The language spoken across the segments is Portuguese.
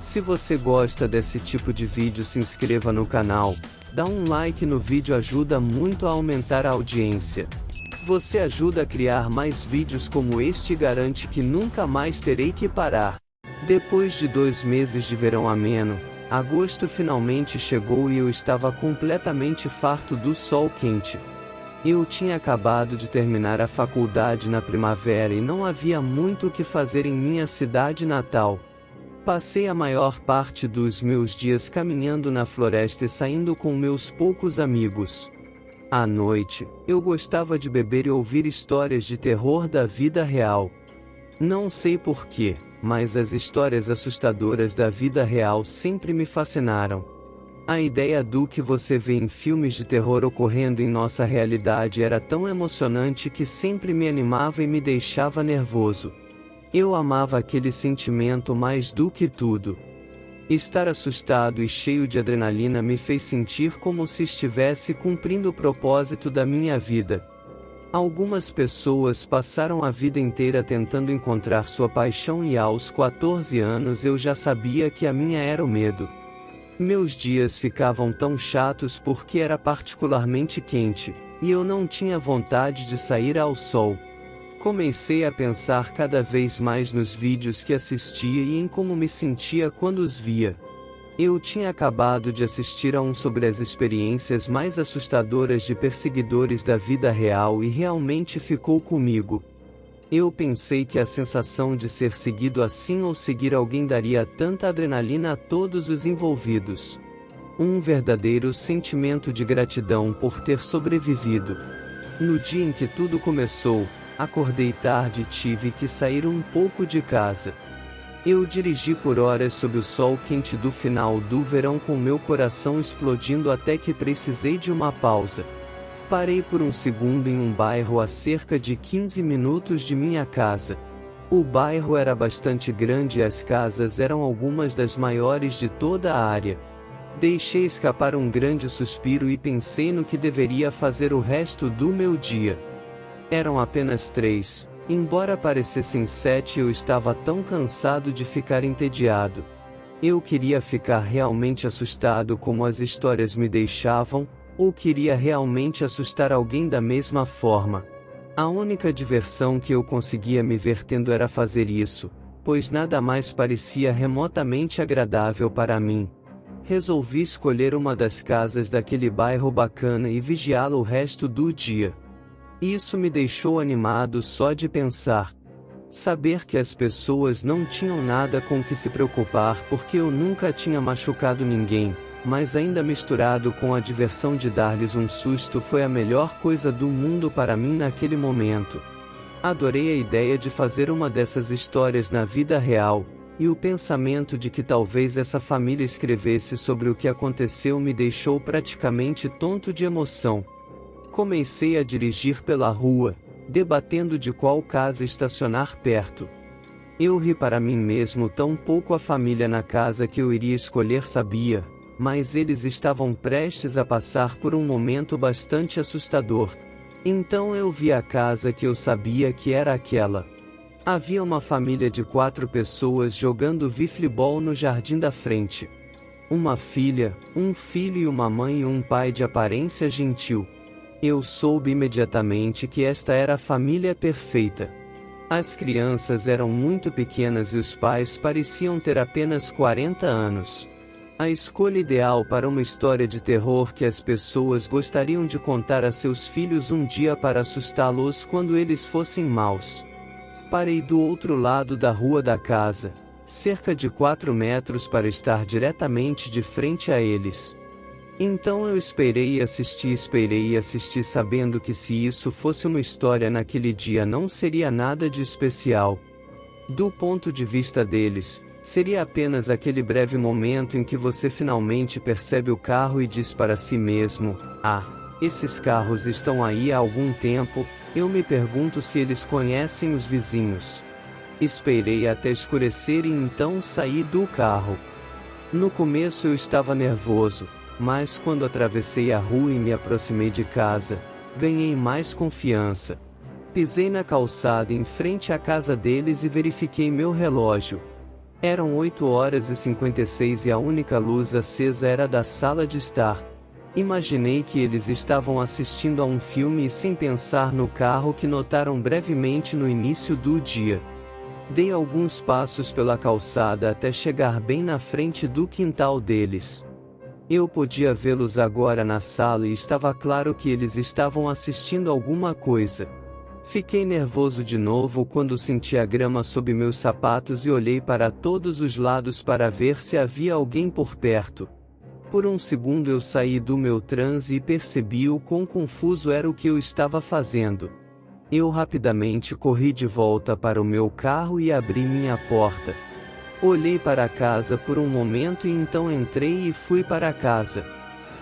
Se você gosta desse tipo de vídeo, se inscreva no canal, dá um like no vídeo, ajuda muito a aumentar a audiência. Você ajuda a criar mais vídeos como este e garante que nunca mais terei que parar. Depois de 2 meses de verão ameno, agosto finalmente chegou e eu estava completamente farto do sol quente. Eu tinha acabado de terminar a faculdade na primavera e não havia muito o que fazer em minha cidade natal. Passei a maior parte dos meus dias caminhando na floresta e saindo com meus poucos amigos. À noite, eu gostava de beber e ouvir histórias de terror da vida real. Não sei porquê, mas as histórias assustadoras da vida real sempre me fascinaram. A ideia do que você vê em filmes de terror ocorrendo em nossa realidade era tão emocionante que sempre me animava e me deixava nervoso. Eu amava aquele sentimento mais do que tudo. Estar assustado e cheio de adrenalina me fez sentir como se estivesse cumprindo o propósito da minha vida. Algumas pessoas passaram a vida inteira tentando encontrar sua paixão e aos 14 anos eu já sabia que a minha era o medo. Meus dias ficavam tão chatos porque era particularmente quente, e eu não tinha vontade de sair ao sol. Comecei a pensar cada vez mais nos vídeos que assistia e em como me sentia quando os via. Eu tinha acabado de assistir a um sobre as experiências mais assustadoras de perseguidores da vida real e realmente ficou comigo. Eu pensei que a sensação de ser seguido assim ou seguir alguém daria tanta adrenalina a todos os envolvidos. Um verdadeiro sentimento de gratidão por ter sobrevivido. No dia em que tudo começou, acordei tarde e tive que sair um pouco de casa. Eu dirigi por horas sob o sol quente do final do verão com meu coração explodindo até que precisei de uma pausa. Parei por um segundo em um bairro a cerca de 15 minutos de minha casa. O bairro era bastante grande e as casas eram algumas das maiores de toda a área. Deixei escapar um grande suspiro e pensei no que deveria fazer o resto do meu dia. Eram apenas 3, embora parecessem 7, eu estava tão cansado de ficar entediado. Eu queria ficar realmente assustado como as histórias me deixavam, ou queria realmente assustar alguém da mesma forma. A única diversão que eu conseguia me ver tendo era fazer isso, pois nada mais parecia remotamente agradável para mim. Resolvi escolher uma das casas daquele bairro bacana e vigiá-la o resto do dia. Isso me deixou animado só de pensar. Saber que as pessoas não tinham nada com que se preocupar porque eu nunca tinha machucado ninguém, mas ainda misturado com a diversão de dar-lhes um susto foi a melhor coisa do mundo para mim naquele momento. Adorei a ideia de fazer uma dessas histórias na vida real, e o pensamento de que talvez essa família escrevesse sobre o que aconteceu me deixou praticamente tonto de emoção. Comecei a dirigir pela rua, debatendo de qual casa estacionar perto. Eu ri para mim mesmo, tão pouco a família na casa que eu iria escolher sabia, mas eles estavam prestes a passar por um momento bastante assustador. Então eu vi a casa que eu sabia que era aquela. Havia uma família de 4 pessoas jogando wiffle-ball no jardim da frente. Uma filha, um filho e uma mãe e um pai de aparência gentil. Eu soube imediatamente que esta era a família perfeita. As crianças eram muito pequenas e os pais pareciam ter apenas 40 anos. A escolha ideal para uma história de terror que as pessoas gostariam de contar a seus filhos um dia para assustá-los quando eles fossem maus. Parei do outro lado da rua da casa, cerca de 4 metros para estar diretamente de frente a eles. Então eu esperei e assisti sabendo que se isso fosse uma história naquele dia não seria nada de especial. Do ponto de vista deles, seria apenas aquele breve momento em que você finalmente percebe o carro e diz para si mesmo: "Ah, esses carros estão aí há algum tempo." Eu me pergunto se eles conhecem os vizinhos. Esperei até escurecer e então saí do carro. No começo eu estava nervoso, mas quando atravessei a rua e me aproximei de casa, ganhei mais confiança. Pisei na calçada em frente à casa deles e verifiquei meu relógio. Eram 8h56 e a única luz acesa era da sala de estar. Imaginei que eles estavam assistindo a um filme e, sem pensar no carro que notaram brevemente no início do dia. Dei alguns passos pela calçada até chegar bem na frente do quintal deles. Eu podia vê-los agora na sala e estava claro que eles estavam assistindo alguma coisa. Fiquei nervoso de novo quando senti a grama sob meus sapatos e olhei para todos os lados para ver se havia alguém por perto. Por um segundo eu saí do meu transe e percebi o quão confuso era o que eu estava fazendo. Eu rapidamente corri de volta para o meu carro e abri minha porta. Olhei para a casa por um momento e então entrei e fui para casa.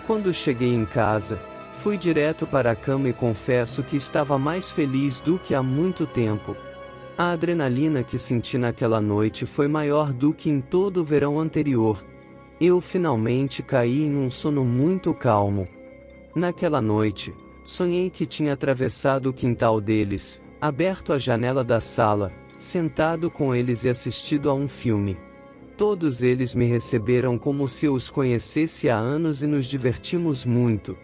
Quando cheguei em casa, fui direto para a cama e confesso que estava mais feliz do que há muito tempo. A adrenalina que senti naquela noite foi maior do que em todo o verão anterior. Eu finalmente caí em um sono muito calmo. Naquela noite, sonhei que tinha atravessado o quintal deles, aberto a janela da sala, sentado com eles e assistido a um filme. Todos eles me receberam como se eu os conhecesse há anos e nos divertimos muito.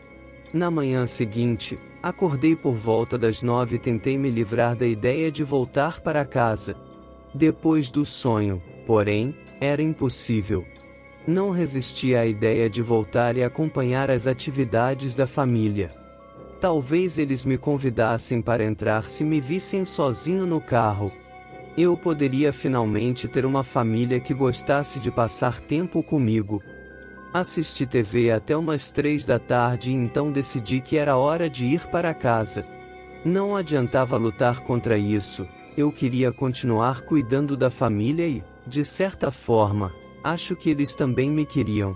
Na manhã seguinte, acordei por volta das 9 e tentei me livrar da ideia de voltar para casa. Depois do sonho, porém, era impossível. Não resisti à ideia de voltar e acompanhar as atividades da família. Talvez eles me convidassem para entrar se me vissem sozinho no carro. Eu poderia finalmente ter uma família que gostasse de passar tempo comigo. Assisti TV até umas 3 da tarde e então decidi que era hora de ir para casa. Não adiantava lutar contra isso, eu queria continuar cuidando da família e, de certa forma, acho que eles também me queriam.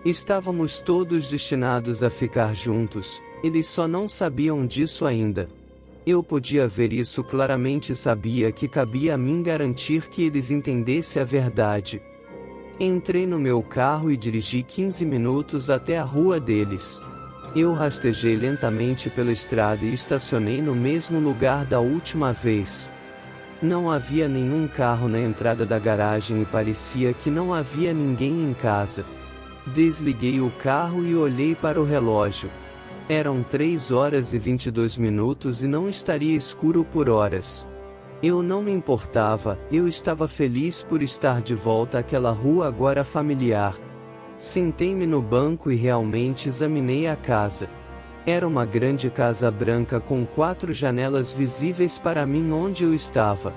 Estávamos todos destinados a ficar juntos, eles só não sabiam disso ainda. Eu podia ver isso claramente e sabia que cabia a mim garantir que eles entendessem a verdade. Entrei no meu carro e dirigi 15 minutos até a rua deles. Eu rastejei lentamente pela estrada e estacionei no mesmo lugar da última vez. Não havia nenhum carro na entrada da garagem e parecia que não havia ninguém em casa. Desliguei o carro e olhei para o relógio. Eram 3h22 e não estaria escuro por horas. Eu não me importava, eu estava feliz por estar de volta àquela rua agora familiar. Sentei-me no banco e realmente examinei a casa. Era uma grande casa branca com 4 janelas visíveis para mim onde eu estava.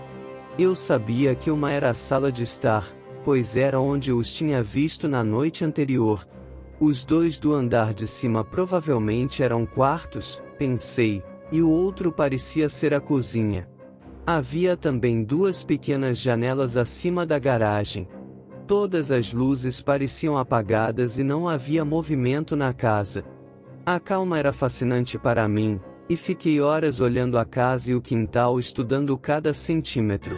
Eu sabia que uma era a sala de estar, pois era onde eu os tinha visto na noite anterior. Os 2 do andar de cima provavelmente eram quartos, pensei, e o outro parecia ser a cozinha. Havia também 2 pequenas janelas acima da garagem. Todas as luzes pareciam apagadas e não havia movimento na casa. A calma era fascinante para mim, e fiquei horas olhando a casa e o quintal estudando cada centímetro.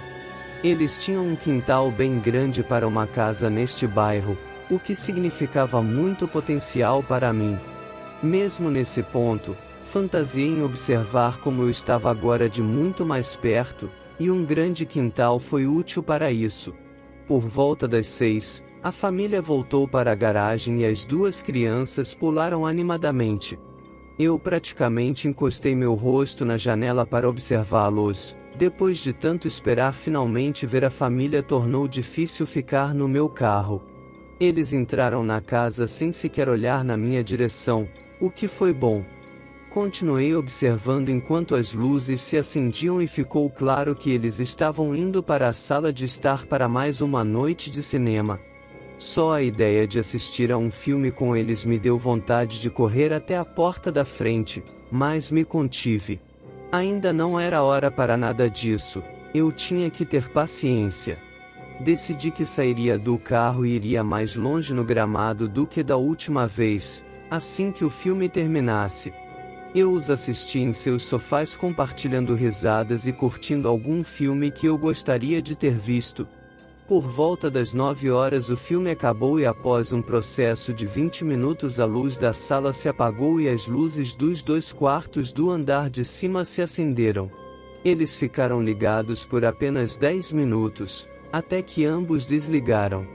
Eles tinham um quintal bem grande para uma casa neste bairro, o que significava muito potencial para mim. Mesmo nesse ponto, fantasiei em observar como eu estava agora de muito mais perto, e um grande quintal foi útil para isso. Por volta das 6, a família voltou para a garagem e as 2 crianças pularam animadamente. Eu praticamente encostei meu rosto na janela para observá-los. Depois de tanto esperar finalmente ver a família tornou difícil ficar no meu carro. Eles entraram na casa sem sequer olhar na minha direção, o que foi bom. Continuei observando enquanto as luzes se acendiam e ficou claro que eles estavam indo para a sala de estar para mais uma noite de cinema. Só a ideia de assistir a um filme com eles me deu vontade de correr até a porta da frente, mas me contive. Ainda não era hora para nada disso, eu tinha que ter paciência. Decidi que sairia do carro e iria mais longe no gramado do que da última vez, assim que o filme terminasse. Eu os assisti em seus sofás compartilhando risadas e curtindo algum filme que eu gostaria de ter visto. Por volta das 9 horas o filme acabou e após um processo de 20 minutos a luz da sala se apagou e as luzes dos 2 quartos do andar de cima se acenderam. Eles ficaram ligados por apenas 10 minutos, até que ambos desligaram.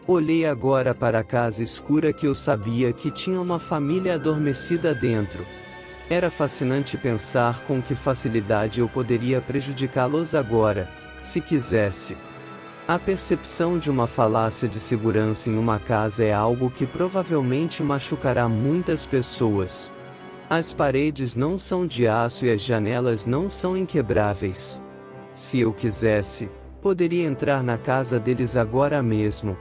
Olhei agora para a casa escura que eu sabia que tinha uma família adormecida dentro. Era fascinante pensar com que facilidade eu poderia prejudicá-los agora, se quisesse. A percepção de uma falácia de segurança em uma casa é algo que provavelmente machucará muitas pessoas. As paredes não são de aço e as janelas não são inquebráveis. Se eu quisesse, poderia entrar na casa deles agora mesmo.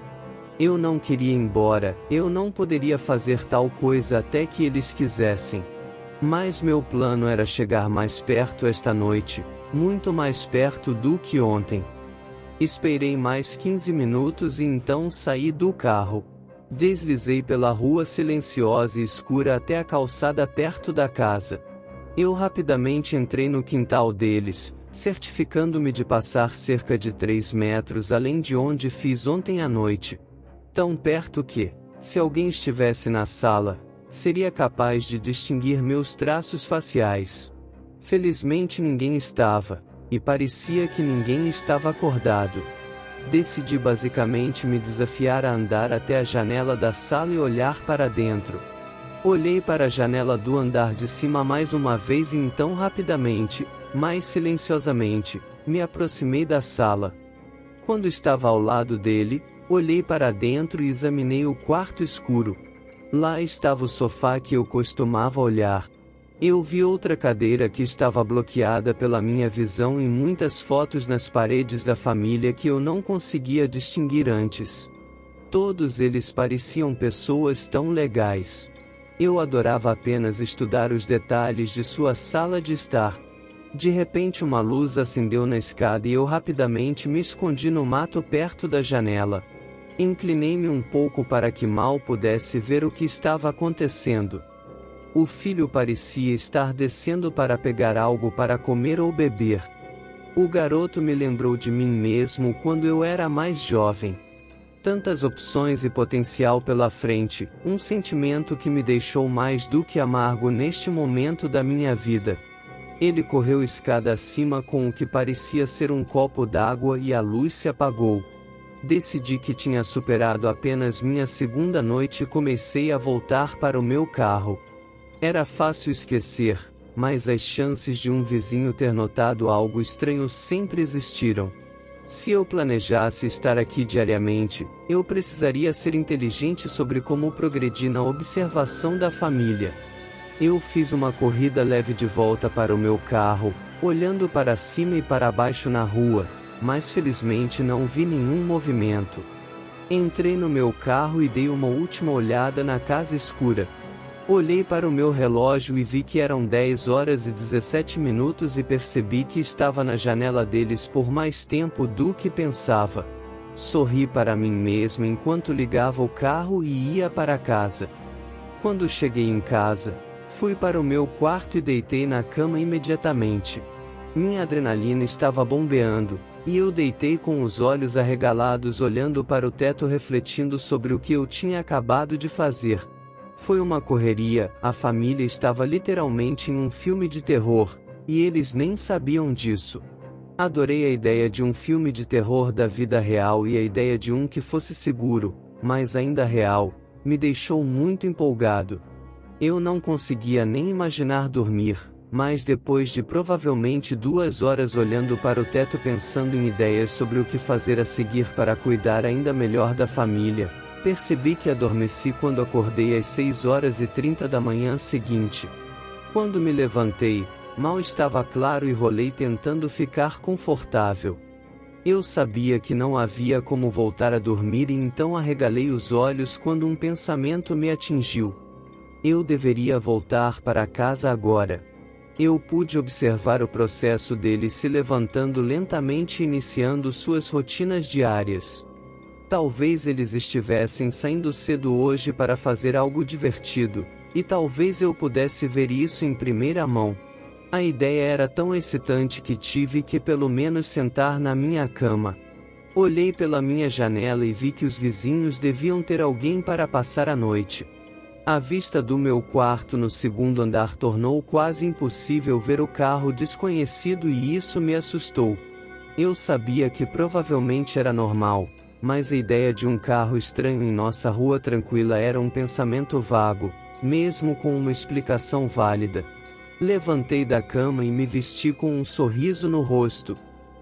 Eu não queria ir embora, eu não poderia fazer tal coisa até que eles quisessem. Mas meu plano era chegar mais perto esta noite, muito mais perto do que ontem. Esperei mais 15 minutos e então saí do carro. Deslizei pela rua silenciosa e escura até a calçada perto da casa. Eu rapidamente entrei no quintal deles, certificando-me de passar cerca de 3 metros além de onde fiz ontem à noite. Tão perto que, se alguém estivesse na sala, seria capaz de distinguir meus traços faciais. Felizmente ninguém estava, e parecia que ninguém estava acordado. Decidi basicamente me desafiar a andar até a janela da sala e olhar para dentro. Olhei para a janela do andar de cima mais uma vez e então rapidamente, mais silenciosamente, me aproximei da sala. Quando estava ao lado dele, olhei para dentro e examinei o quarto escuro. Lá estava o sofá que eu costumava olhar. Eu vi outra cadeira que estava bloqueada pela minha visão e muitas fotos nas paredes da família que eu não conseguia distinguir antes. Todos eles pareciam pessoas tão legais. Eu adorava apenas estudar os detalhes de sua sala de estar. De repente uma luz acendeu na escada e eu rapidamente me escondi no mato perto da janela. Inclinei-me um pouco para que mal pudesse ver o que estava acontecendo. O filho parecia estar descendo para pegar algo para comer ou beber. O garoto me lembrou de mim mesmo quando eu era mais jovem. Tantas opções e potencial pela frente, um sentimento que me deixou mais do que amargo neste momento da minha vida. Ele correu escada acima com o que parecia ser um copo d'água e a luz se apagou. Decidi que tinha superado apenas minha segunda noite e comecei a voltar para o meu carro. Era fácil esquecer, mas as chances de um vizinho ter notado algo estranho sempre existiram. Se eu planejasse estar aqui diariamente, eu precisaria ser inteligente sobre como progredir na observação da família. Eu fiz uma corrida leve de volta para o meu carro, olhando para cima e para baixo na rua, mas felizmente não vi nenhum movimento. Entrei no meu carro e dei uma última olhada na casa escura. Olhei para o meu relógio e vi que eram 10 horas e 17 minutos e percebi que estava na janela deles por mais tempo do que pensava. Sorri para mim mesmo enquanto ligava o carro e ia para casa. Quando cheguei em casa, fui para o meu quarto e deitei na cama imediatamente. Minha adrenalina estava bombeando, e eu deitei com os olhos arregalados olhando para o teto refletindo sobre o que eu tinha acabado de fazer. Foi uma correria, a família estava literalmente em um filme de terror, e eles nem sabiam disso. Adorei a ideia de um filme de terror da vida real e a ideia de um que fosse seguro, mas ainda real, me deixou muito empolgado. Eu não conseguia nem imaginar dormir, mas depois de provavelmente 2 horas olhando para o teto pensando em ideias sobre o que fazer a seguir para cuidar ainda melhor da família, percebi que adormeci quando acordei às 6h30 da manhã seguinte. Quando me levantei, mal estava claro e rolei tentando ficar confortável. Eu sabia que não havia como voltar a dormir e então arregalei os olhos quando um pensamento me atingiu. Eu deveria voltar para casa agora. Eu pude observar o processo deles se levantando lentamente e iniciando suas rotinas diárias. Talvez eles estivessem saindo cedo hoje para fazer algo divertido, e talvez eu pudesse ver isso em primeira mão. A ideia era tão excitante que tive que pelo menos sentar na minha cama. Olhei pela minha janela e vi que os vizinhos deviam ter alguém para passar a noite. A vista do meu quarto no segundo andar tornou quase impossível ver o carro desconhecido e isso me assustou. Eu sabia que provavelmente era normal, mas a ideia de um carro estranho em nossa rua tranquila era um pensamento vago, mesmo com uma explicação válida. Levantei da cama e me vesti com um sorriso no rosto.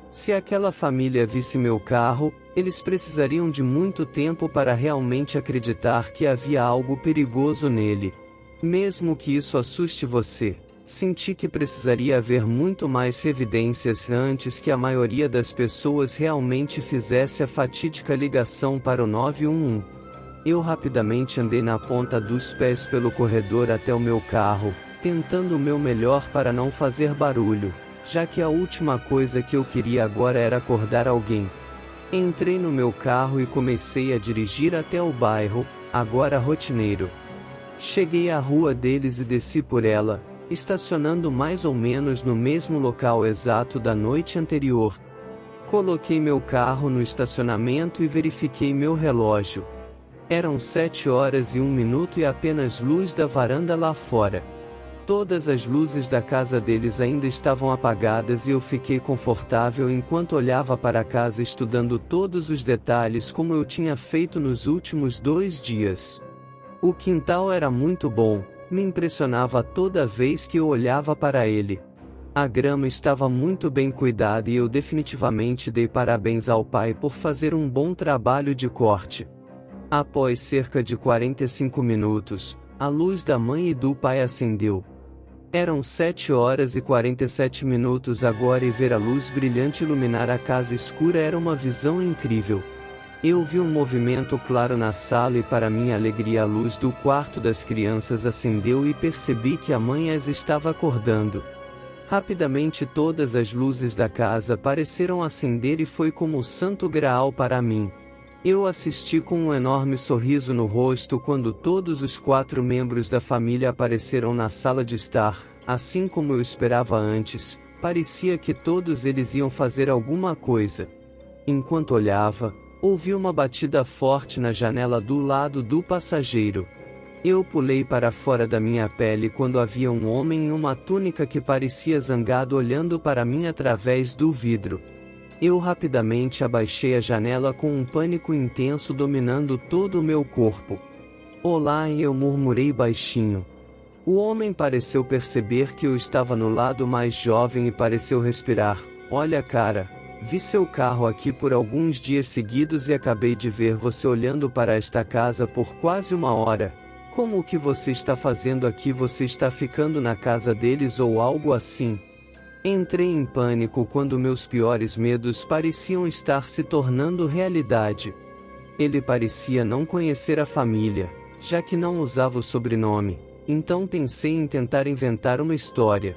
Se aquela família visse meu carro, eles precisariam de muito tempo para realmente acreditar que havia algo perigoso nele. Mesmo que isso assuste você, senti que precisaria haver muito mais evidências antes que a maioria das pessoas realmente fizesse a fatídica ligação para o 911. Eu rapidamente andei na ponta dos pés pelo corredor até o meu carro, tentando o meu melhor para não fazer barulho, já que a última coisa que eu queria agora era acordar alguém. Entrei no meu carro e comecei a dirigir até o bairro, agora rotineiro. Cheguei à rua deles e desci por ela, estacionando mais ou menos no mesmo local exato da noite anterior. Coloquei meu carro no estacionamento e verifiquei meu relógio. Eram 7h01 e apenas luz da varanda lá fora. Todas as luzes da casa deles ainda estavam apagadas e eu fiquei confortável enquanto olhava para a casa estudando todos os detalhes como eu tinha feito nos últimos 2 dias. O quintal era muito bom, me impressionava toda vez que eu olhava para ele. A grama estava muito bem cuidada e eu definitivamente dei parabéns ao pai por fazer um bom trabalho de corte. Após cerca de 45 minutos, a luz da mãe e do pai acendeu. Eram 7h47 agora e ver a luz brilhante iluminar a casa escura era uma visão incrível. Eu vi um movimento claro na sala e para minha alegria a luz do quarto das crianças acendeu e percebi que a mãe as estava acordando. Rapidamente todas as luzes da casa pareceram acender e foi como o santo graal para mim. Eu assisti com um enorme sorriso no rosto quando todos os 4 membros da família apareceram na sala de estar, assim como eu esperava antes, parecia que todos eles iam fazer alguma coisa. Enquanto olhava, ouvi uma batida forte na janela do lado do passageiro. Eu pulei para fora da minha pele quando havia um homem em uma túnica que parecia zangado olhando para mim através do vidro. Eu rapidamente abaixei a janela com um pânico intenso dominando todo o meu corpo. Olá, eu murmurei baixinho. O homem pareceu perceber que eu estava no lado mais jovem e pareceu respirar. Olha, cara, vi seu carro aqui por alguns dias seguidos e acabei de ver você olhando para esta casa por quase 1 hora. Como o que você está fazendo aqui? Você está ficando na casa deles ou algo assim? Entrei em pânico quando meus piores medos pareciam estar se tornando realidade. Ele parecia não conhecer a família, já que não usava o sobrenome, então pensei em tentar inventar uma história.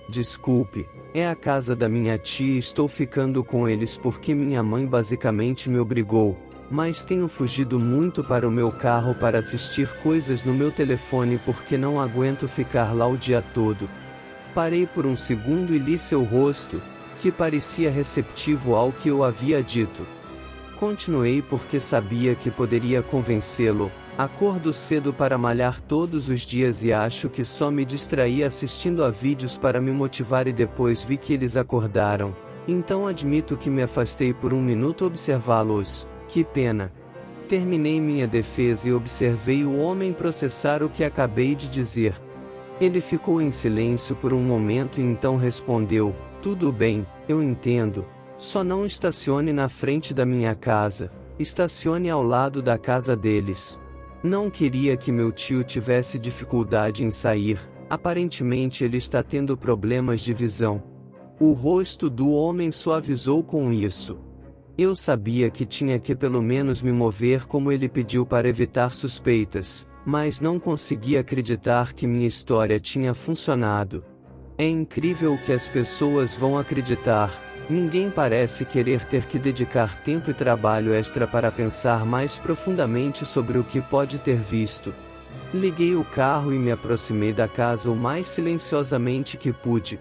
Desculpe, é a casa da minha tia e estou ficando com eles porque minha mãe basicamente me obrigou, mas tenho fugido muito para o meu carro para assistir coisas no meu telefone porque não aguento ficar lá o dia todo. Parei por um segundo e li seu rosto, que parecia receptivo ao que eu havia dito. Continuei porque sabia que poderia convencê-lo. Acordo cedo para malhar todos os dias e acho que só me distraía assistindo a vídeos para me motivar e depois vi que eles acordaram. Então admito que me afastei por 1 minuto observá-los. Que pena. Terminei minha defesa e observei o homem processar o que acabei de dizer. Ele ficou em silêncio por um momento e então respondeu: tudo bem, eu entendo. Só não estacione na frente da minha casa, estacione ao lado da casa deles. Não queria que meu tio tivesse dificuldade em sair, aparentemente ele está tendo problemas de visão. O rosto do homem suavizou com isso. Eu sabia que tinha que pelo menos me mover como ele pediu para evitar suspeitas, mas não conseguia acreditar que minha história tinha funcionado. É incrível o que as pessoas vão acreditar. Ninguém parece querer ter que dedicar tempo e trabalho extra para pensar mais profundamente sobre o que pode ter visto. Liguei o carro e me aproximei da casa o mais silenciosamente que pude.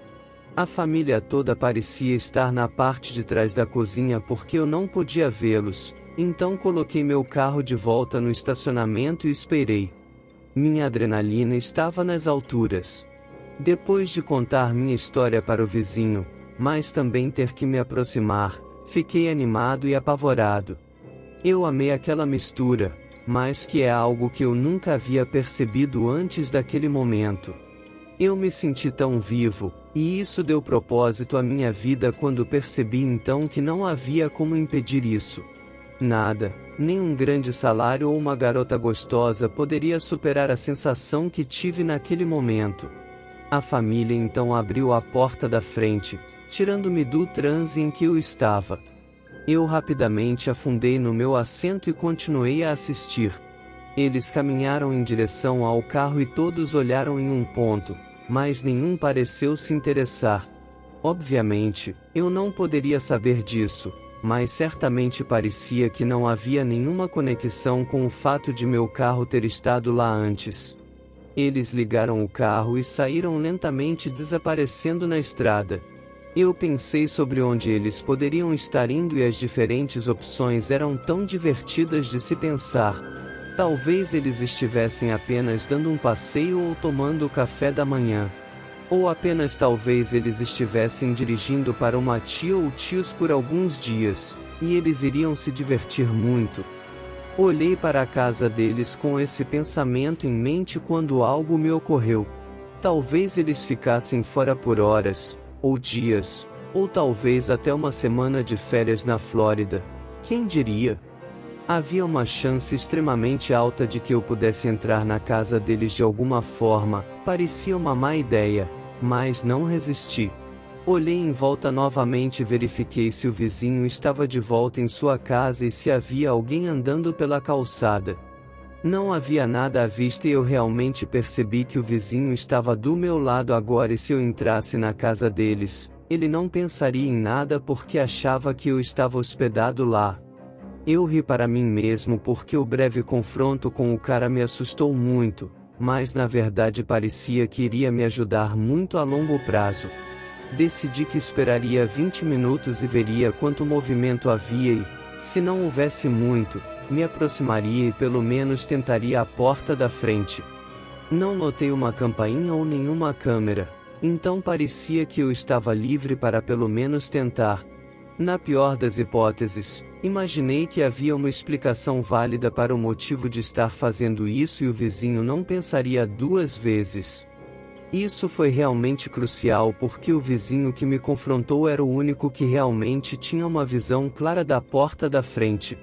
A família toda parecia estar na parte de trás da cozinha porque eu não podia vê-los, então coloquei meu carro de volta no estacionamento e esperei. Minha adrenalina estava nas alturas. Depois de contar minha história para o vizinho, mas também ter que me aproximar. Fiquei animado e apavorado. Eu amei aquela mistura, mas que é algo que eu nunca havia percebido antes daquele momento. Eu me senti tão vivo, e isso deu propósito à minha vida quando percebi então que não havia como impedir isso. Nada, nem um grande salário ou uma garota gostosa poderia superar a sensação que tive naquele momento. A família então abriu a porta da frente, tirando-me do transe em que eu estava. Eu rapidamente afundei no meu assento e continuei a assistir. Eles caminharam em direção ao carro e todos olharam em um ponto, mas nenhum pareceu se interessar. Obviamente, eu não poderia saber disso, mas certamente parecia que não havia nenhuma conexão com o fato de meu carro ter estado lá antes. Eles ligaram o carro e saíram lentamente, desaparecendo na estrada. Eu pensei sobre onde eles poderiam estar indo e as diferentes opções eram tão divertidas de se pensar. Talvez eles estivessem apenas dando um passeio ou tomando o café da manhã. Ou apenas talvez eles estivessem dirigindo para uma tia ou tios por alguns dias, e eles iriam se divertir muito. Olhei para a casa deles com esse pensamento em mente quando algo me ocorreu. Talvez eles ficassem fora por horas, ou dias, ou talvez até uma semana de férias na Flórida. Quem diria? Havia uma chance extremamente alta de que eu pudesse entrar na casa deles de alguma forma. Parecia uma má ideia, mas não resisti. Olhei em volta novamente e verifiquei se o vizinho estava de volta em sua casa e se havia alguém andando pela calçada. Não havia nada à vista e eu realmente percebi que o vizinho estava do meu lado agora e se eu entrasse na casa deles, ele não pensaria em nada porque achava que eu estava hospedado lá. Eu ri para mim mesmo porque o breve confronto com o cara me assustou muito, mas na verdade parecia que iria me ajudar muito a longo prazo. Decidi que esperaria 20 minutos e veria quanto movimento havia e, se não houvesse muito, me aproximaria e pelo menos tentaria a porta da frente. Não notei uma campainha ou nenhuma câmera, então parecia que eu estava livre para pelo menos tentar. Na pior das hipóteses, imaginei que havia uma explicação válida para o motivo de estar fazendo isso e o vizinho não pensaria duas vezes. Isso foi realmente crucial porque o vizinho que me confrontou era o único que realmente tinha uma visão clara da porta da frente.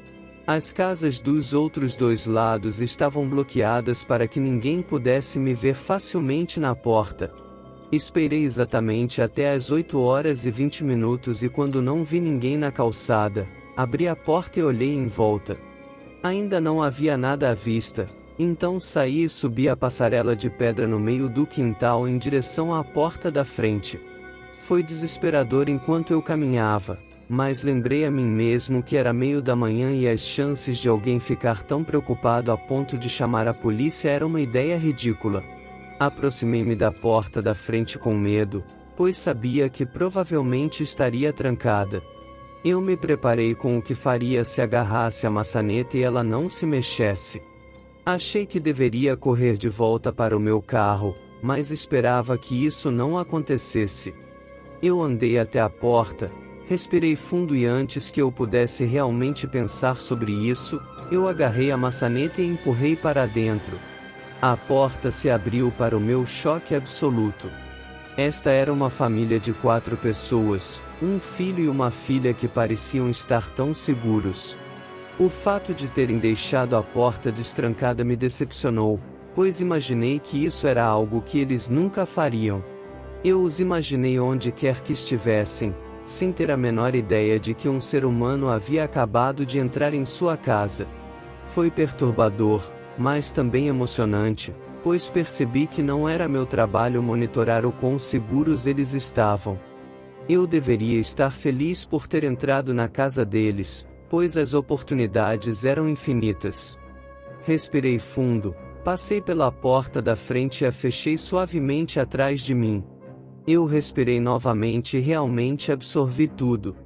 As casas dos outros dois lados estavam bloqueadas para que ninguém pudesse me ver facilmente na porta. Esperei exatamente até as 8h20 e quando não vi ninguém na calçada, abri a porta e olhei em volta. Ainda não havia nada à vista, então saí e subi a passarela de pedra no meio do quintal em direção à porta da frente. Foi desesperador enquanto eu caminhava, mas lembrei a mim mesmo que era meio da manhã e as chances de alguém ficar tão preocupado a ponto de chamar a polícia era uma ideia ridícula. Aproximei-me da porta da frente com medo, pois sabia que provavelmente estaria trancada. Eu me preparei com o que faria se agarrasse a maçaneta e ela não se mexesse. Achei que deveria correr de volta para o meu carro, mas esperava que isso não acontecesse. Eu andei até a porta, respirei fundo e antes que eu pudesse realmente pensar sobre isso, eu agarrei a maçaneta e empurrei para dentro. A porta se abriu para o meu choque absoluto. Esta era uma família de 4 pessoas, um filho e uma filha que pareciam estar tão seguros. O fato de terem deixado a porta destrancada me decepcionou, pois imaginei que isso era algo que eles nunca fariam. Eu os imaginei onde quer que estivessem, sem ter a menor ideia de que um ser humano havia acabado de entrar em sua casa. Foi perturbador, mas também emocionante, pois percebi que não era meu trabalho monitorar o quão seguros eles estavam. Eu deveria estar feliz por ter entrado na casa deles, pois as oportunidades eram infinitas. Respirei fundo, passei pela porta da frente e a fechei suavemente atrás de mim. Eu respirei novamente e realmente absorvi tudo.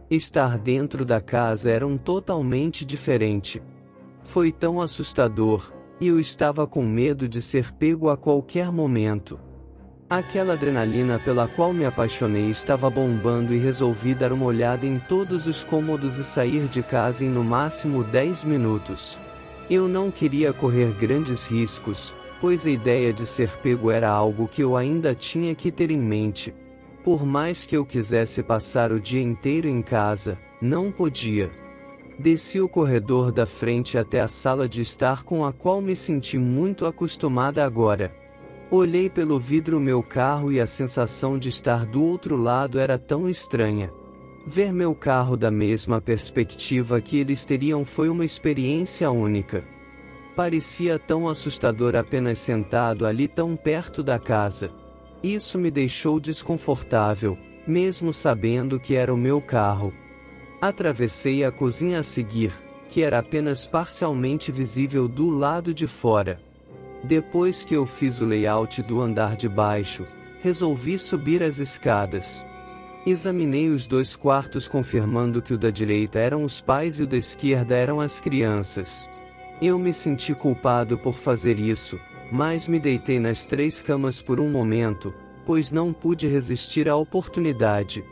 Estar dentro da casa era totalmente diferente. Foi tão assustador, e eu estava com medo de ser pego a qualquer momento. Aquela adrenalina pela qual me apaixonei estava bombando e resolvi dar uma olhada em todos os cômodos e sair de casa em no máximo 10 minutos. Eu não queria correr grandes riscos, pois a ideia de ser pego era algo que eu ainda tinha que ter em mente. Por mais que eu quisesse passar o dia inteiro em casa, não podia. Desci o corredor da frente até a sala de estar com a qual me senti muito acostumada agora. Olhei pelo vidro meu carro e a sensação de estar do outro lado era tão estranha. Ver meu carro da mesma perspectiva que eles teriam foi uma experiência única. Parecia tão assustador apenas sentado ali tão perto da casa. Isso me deixou desconfortável, mesmo sabendo que era o meu carro. Atravessei a cozinha a seguir, que era apenas parcialmente visível do lado de fora. Depois que eu fiz o layout do andar de baixo, resolvi subir as escadas. Examinei os 2 quartos confirmando que o da direita eram os pais e o da esquerda eram as crianças. Eu me senti culpado por fazer isso, mas me deitei nas 3 camas por um momento, pois não pude resistir à oportunidade.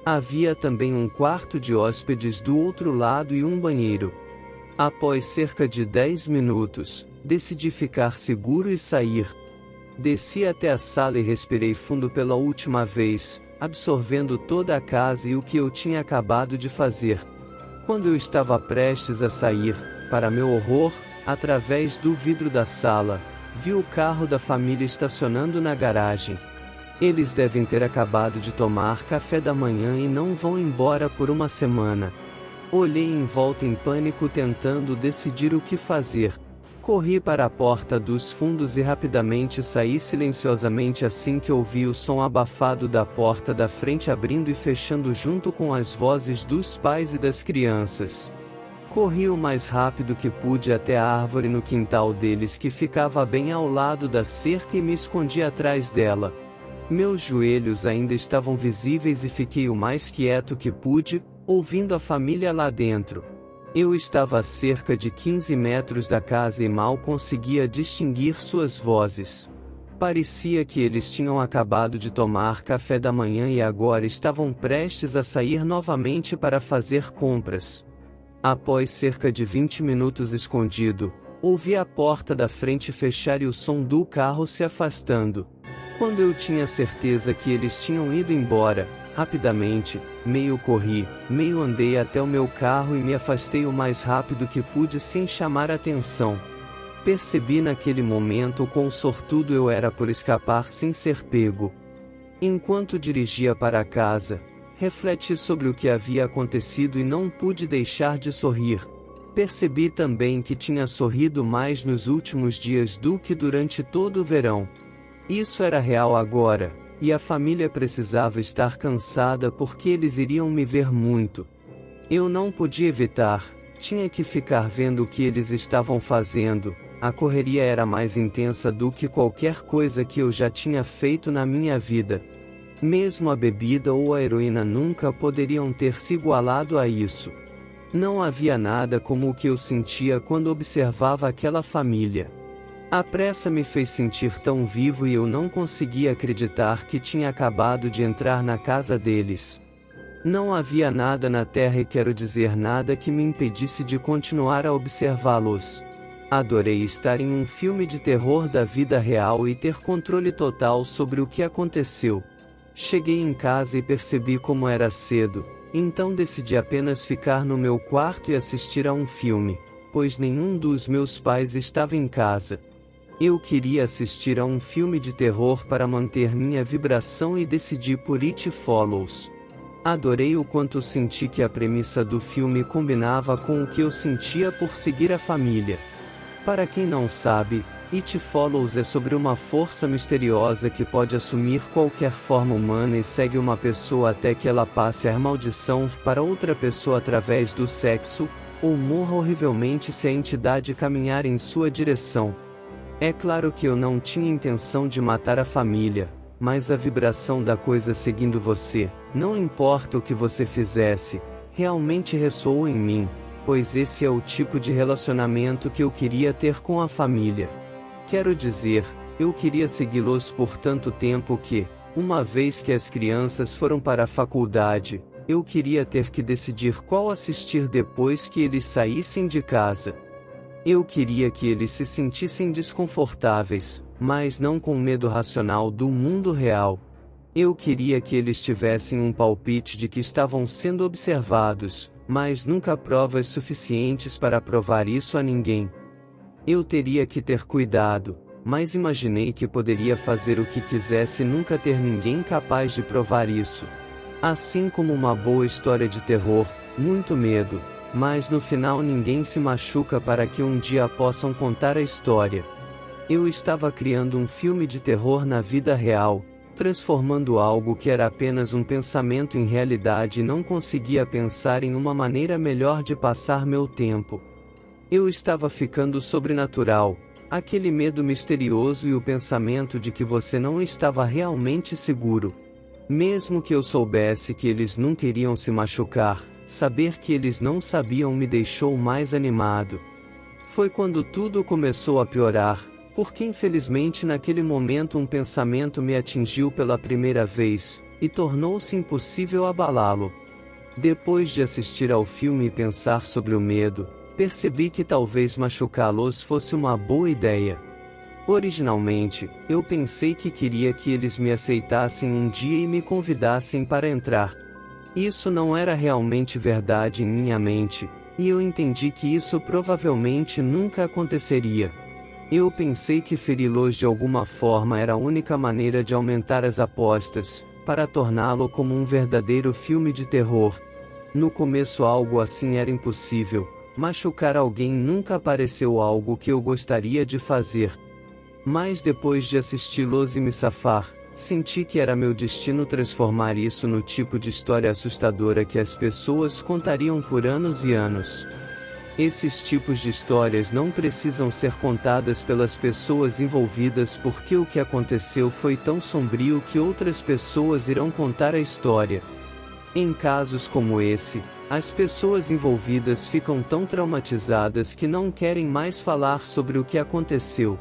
Havia também um quarto de hóspedes do outro lado e um banheiro. Após cerca de 10 minutos, decidi ficar seguro e sair. Desci até a sala e respirei fundo pela última vez, absorvendo toda a casa e o que eu tinha acabado de fazer. Quando eu estava prestes a sair, para meu horror, através do vidro da sala, vi o carro da família estacionando na garagem. Eles devem ter acabado de tomar café da manhã e não vão embora por uma semana. Olhei em volta em pânico tentando decidir o que fazer. Corri para a porta dos fundos e rapidamente saí silenciosamente assim que ouvi o som abafado da porta da frente abrindo e fechando junto com as vozes dos pais e das crianças. Corri o mais rápido que pude até a árvore no quintal deles que ficava bem ao lado da cerca e me escondi atrás dela. Meus joelhos ainda estavam visíveis e fiquei o mais quieto que pude, ouvindo a família lá dentro. Eu estava a cerca de 15 metros da casa e mal conseguia distinguir suas vozes. Parecia que eles tinham acabado de tomar café da manhã e agora estavam prestes a sair novamente para fazer compras. Após cerca de 20 minutos escondido, ouvi a porta da frente fechar e o som do carro se afastando. Quando eu tinha certeza que eles tinham ido embora, rapidamente, meio corri, meio andei até o meu carro e me afastei o mais rápido que pude sem chamar atenção. Percebi naquele momento o quão sortudo eu era por escapar sem ser pego. Enquanto dirigia para casa, refleti sobre o que havia acontecido e não pude deixar de sorrir. Percebi também que tinha sorrido mais nos últimos dias do que durante todo o verão. Isso era real agora, e a família precisava estar cansada porque eles iriam me ver muito. Eu não podia evitar, tinha que ficar vendo o que eles estavam fazendo. A correria era mais intensa do que qualquer coisa que eu já tinha feito na minha vida. Mesmo a bebida ou a heroína nunca poderiam ter se igualado a isso. Não havia nada como o que eu sentia quando observava aquela família. A pressa me fez sentir tão vivo e eu não conseguia acreditar que tinha acabado de entrar na casa deles. Não havia nada na terra e quero dizer nada que me impedisse de continuar a observá-los. Adorei estar em um filme de terror da vida real e ter controle total sobre o que aconteceu. Cheguei em casa e percebi como era cedo, então decidi apenas ficar no meu quarto e assistir a um filme, pois nenhum dos meus pais estava em casa. Eu queria assistir a um filme de terror para manter minha vibração e decidi por It Follows. Adorei o quanto senti que a premissa do filme combinava com o que eu sentia por seguir a família. Para quem não sabe, It Follows é sobre uma força misteriosa que pode assumir qualquer forma humana e segue uma pessoa até que ela passe a maldição para outra pessoa através do sexo, ou morra horrivelmente se a entidade caminhar em sua direção. É claro que eu não tinha intenção de matar a família, mas a vibração da coisa seguindo você, não importa o que você fizesse, realmente ressoou em mim, pois esse é o tipo de relacionamento que eu queria ter com a família. Quero dizer, Eu queria segui-los por tanto tempo que, uma vez que as crianças foram para a faculdade, eu queria ter que decidir qual assistir depois que eles saíssem de casa. Eu queria que eles se sentissem desconfortáveis, mas não com medo racional do mundo real. Eu queria que eles tivessem um palpite de que estavam sendo observados, mas nunca provas suficientes para provar isso a ninguém. Eu teria que ter cuidado, mas imaginei que poderia fazer o que quisesse e nunca ter ninguém capaz de provar isso. Assim como uma boa história de terror, muito medo, mas no final ninguém se machuca para que um dia possam contar a história. Eu estava criando um filme de terror na vida real, transformando algo que era apenas um pensamento em realidade e não conseguia pensar em uma maneira melhor de passar meu tempo. Eu estava ficando sobrenatural, aquele medo misterioso e o pensamento de que você não estava realmente seguro. Mesmo que eu soubesse que eles nunca iriam se machucar, saber que eles não sabiam me deixou mais animado. Foi quando tudo começou a piorar, porque infelizmente naquele momento um pensamento me atingiu pela primeira vez, e tornou-se impossível abalá-lo. Depois de assistir ao filme e pensar sobre o medo, percebi que talvez machucá-los fosse uma boa ideia. Originalmente, eu pensei que queria que eles me aceitassem um dia e me convidassem para entrar. Isso não era realmente verdade em minha mente, e eu entendi que isso provavelmente nunca aconteceria. Eu pensei que feri-los de alguma forma era a única maneira de aumentar as apostas, para torná-lo como um verdadeiro filme de terror. No começo algo assim era impossível. Machucar alguém nunca pareceu algo que eu gostaria de fazer. Mas depois de assisti-los e me safar, senti que era meu destino transformar isso no tipo de história assustadora que as pessoas contariam por anos e anos. Esses tipos de histórias não precisam ser contadas pelas pessoas envolvidas porque o que aconteceu foi tão sombrio que outras pessoas irão contar a história. Em casos como esse, as pessoas envolvidas ficam tão traumatizadas que não querem mais falar sobre o que aconteceu.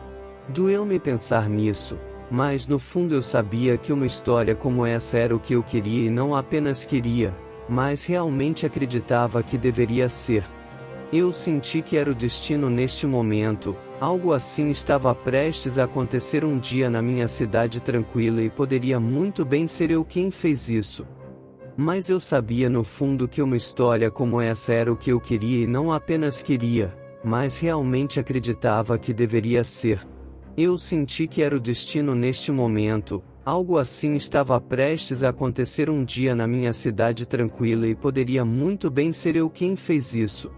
Doeu-me pensar nisso, mas no fundo eu sabia que uma história como essa era o que eu queria e não apenas queria, mas realmente acreditava que deveria ser. Eu senti que era o destino neste momento, algo assim estava prestes a acontecer um dia na minha cidade tranquila e poderia muito bem ser eu quem fez isso. Mas eu sabia no fundo que uma história como essa era o que eu queria e não apenas queria, mas realmente acreditava que deveria ser. Eu senti que era o destino neste momento, algo assim estava prestes a acontecer um dia na minha cidade tranquila e poderia muito bem ser eu quem fez isso.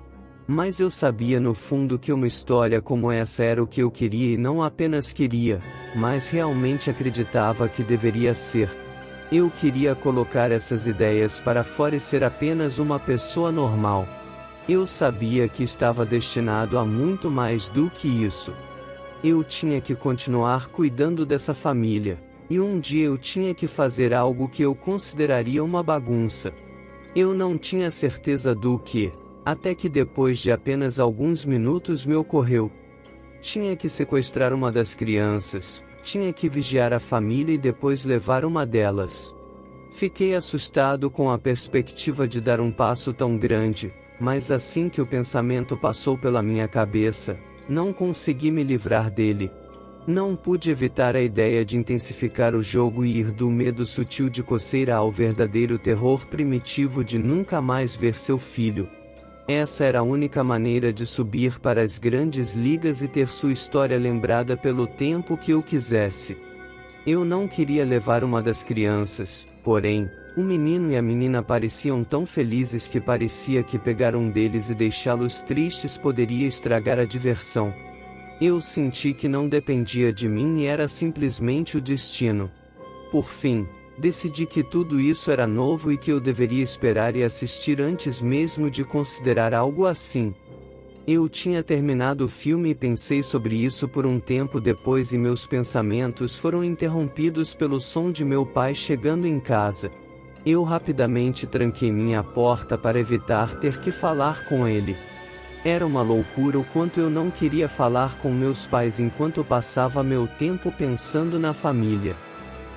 Mas eu sabia no fundo que uma história como essa era o que eu queria e não apenas queria, mas realmente acreditava que deveria ser. Eu queria colocar essas ideias para fora e ser apenas uma pessoa normal. Eu sabia que estava destinado a muito mais do que isso. Eu tinha que continuar cuidando dessa família, e um dia eu tinha que fazer algo que eu consideraria uma bagunça. Eu não tinha certeza do que, até que depois de apenas alguns minutos me ocorreu. Tinha que sequestrar uma das crianças. Tinha que vigiar a família e depois levar uma delas. Fiquei assustado com a perspectiva de dar um passo tão grande, mas assim que o pensamento passou pela minha cabeça, não consegui me livrar dele. Não pude evitar a ideia de intensificar o jogo e ir do medo sutil de coceira ao verdadeiro terror primitivo de nunca mais ver seu filho. Essa era a única maneira de subir para as grandes ligas e ter sua história lembrada pelo tempo que eu quisesse. Eu não queria levar uma das crianças, porém, o menino e a menina pareciam tão felizes que parecia que pegar um deles e deixá-los tristes poderia estragar a diversão. Eu senti que não dependia de mim e era simplesmente o destino. Por fim, decidi que tudo isso era novo e que eu deveria esperar e assistir antes mesmo de considerar algo assim. Eu tinha terminado o filme e pensei sobre isso por um tempo depois e meus pensamentos foram interrompidos pelo som de meu pai chegando em casa. Eu rapidamente tranquei minha porta para evitar ter que falar com ele. Era uma loucura o quanto eu não queria falar com meus pais enquanto passava meu tempo pensando na família.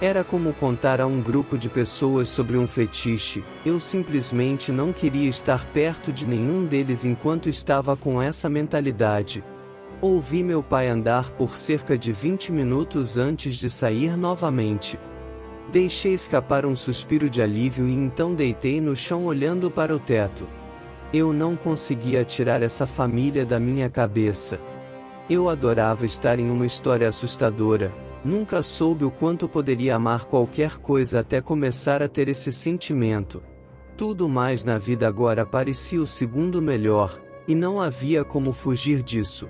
Era como contar a um grupo de pessoas sobre um fetiche, eu simplesmente não queria estar perto de nenhum deles enquanto estava com essa mentalidade. Ouvi meu pai andar por cerca de 20 minutos antes de sair novamente. Deixei escapar um suspiro de alívio e então deitei no chão olhando para o teto. Eu não conseguia tirar essa família da minha cabeça. Eu adorava estar em uma história assustadora, nunca soube o quanto poderia amar qualquer coisa até começar a ter esse sentimento. Tudo mais na vida agora parecia o segundo melhor, e não havia como fugir disso.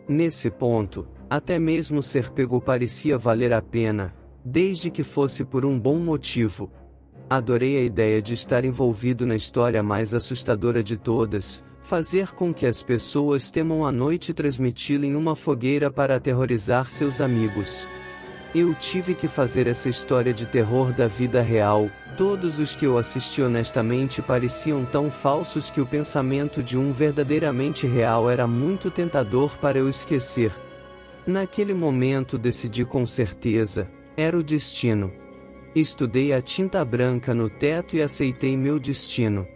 Nesse ponto, até mesmo ser pego parecia valer a pena, desde que fosse por um bom motivo. Adorei a ideia de estar envolvido na história mais assustadora de todas, fazer com que as pessoas temam a noite e transmiti-la em uma fogueira para aterrorizar seus amigos. Eu tive que fazer essa história de terror da vida real, todos os que eu assisti honestamente pareciam tão falsos que o pensamento de um verdadeiramente real era muito tentador para eu esquecer. Naquele momento decidi com certeza, era o destino. Estudei a tinta branca no teto e aceitei meu destino.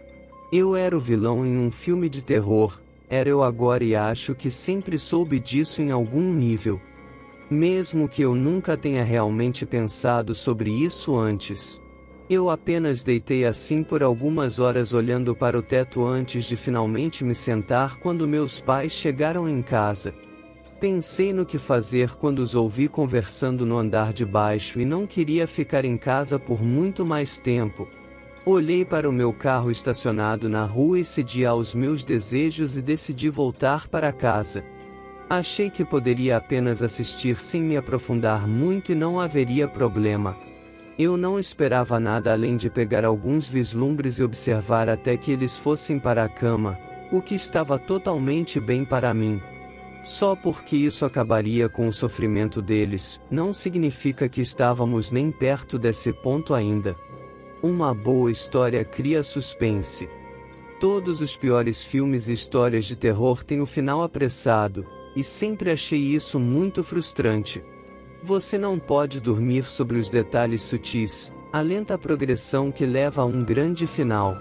Eu era o vilão em um filme de terror, era eu agora e acho que sempre soube disso em algum nível. Mesmo que eu nunca tenha realmente pensado sobre isso antes. Eu apenas deitei assim por algumas horas olhando para o teto antes de finalmente me sentar quando meus pais chegaram em casa. Pensei no que fazer quando os ouvi conversando no andar de baixo e não queria ficar em casa por muito mais tempo. Olhei para o meu carro estacionado na rua e cedi aos meus desejos e decidi voltar para casa. Achei que poderia apenas assistir sem me aprofundar muito e não haveria problema. Eu não esperava nada além de pegar alguns vislumbres e observar até que eles fossem para a cama, o que estava totalmente bem para mim. Só porque isso acabaria com o sofrimento deles, não significa que estávamos nem perto desse ponto ainda. Uma boa história cria suspense. Todos os piores filmes e histórias de terror têm o final apressado, e sempre achei isso muito frustrante. Você não pode dormir sobre os detalhes sutis, a lenta progressão que leva a um grande final.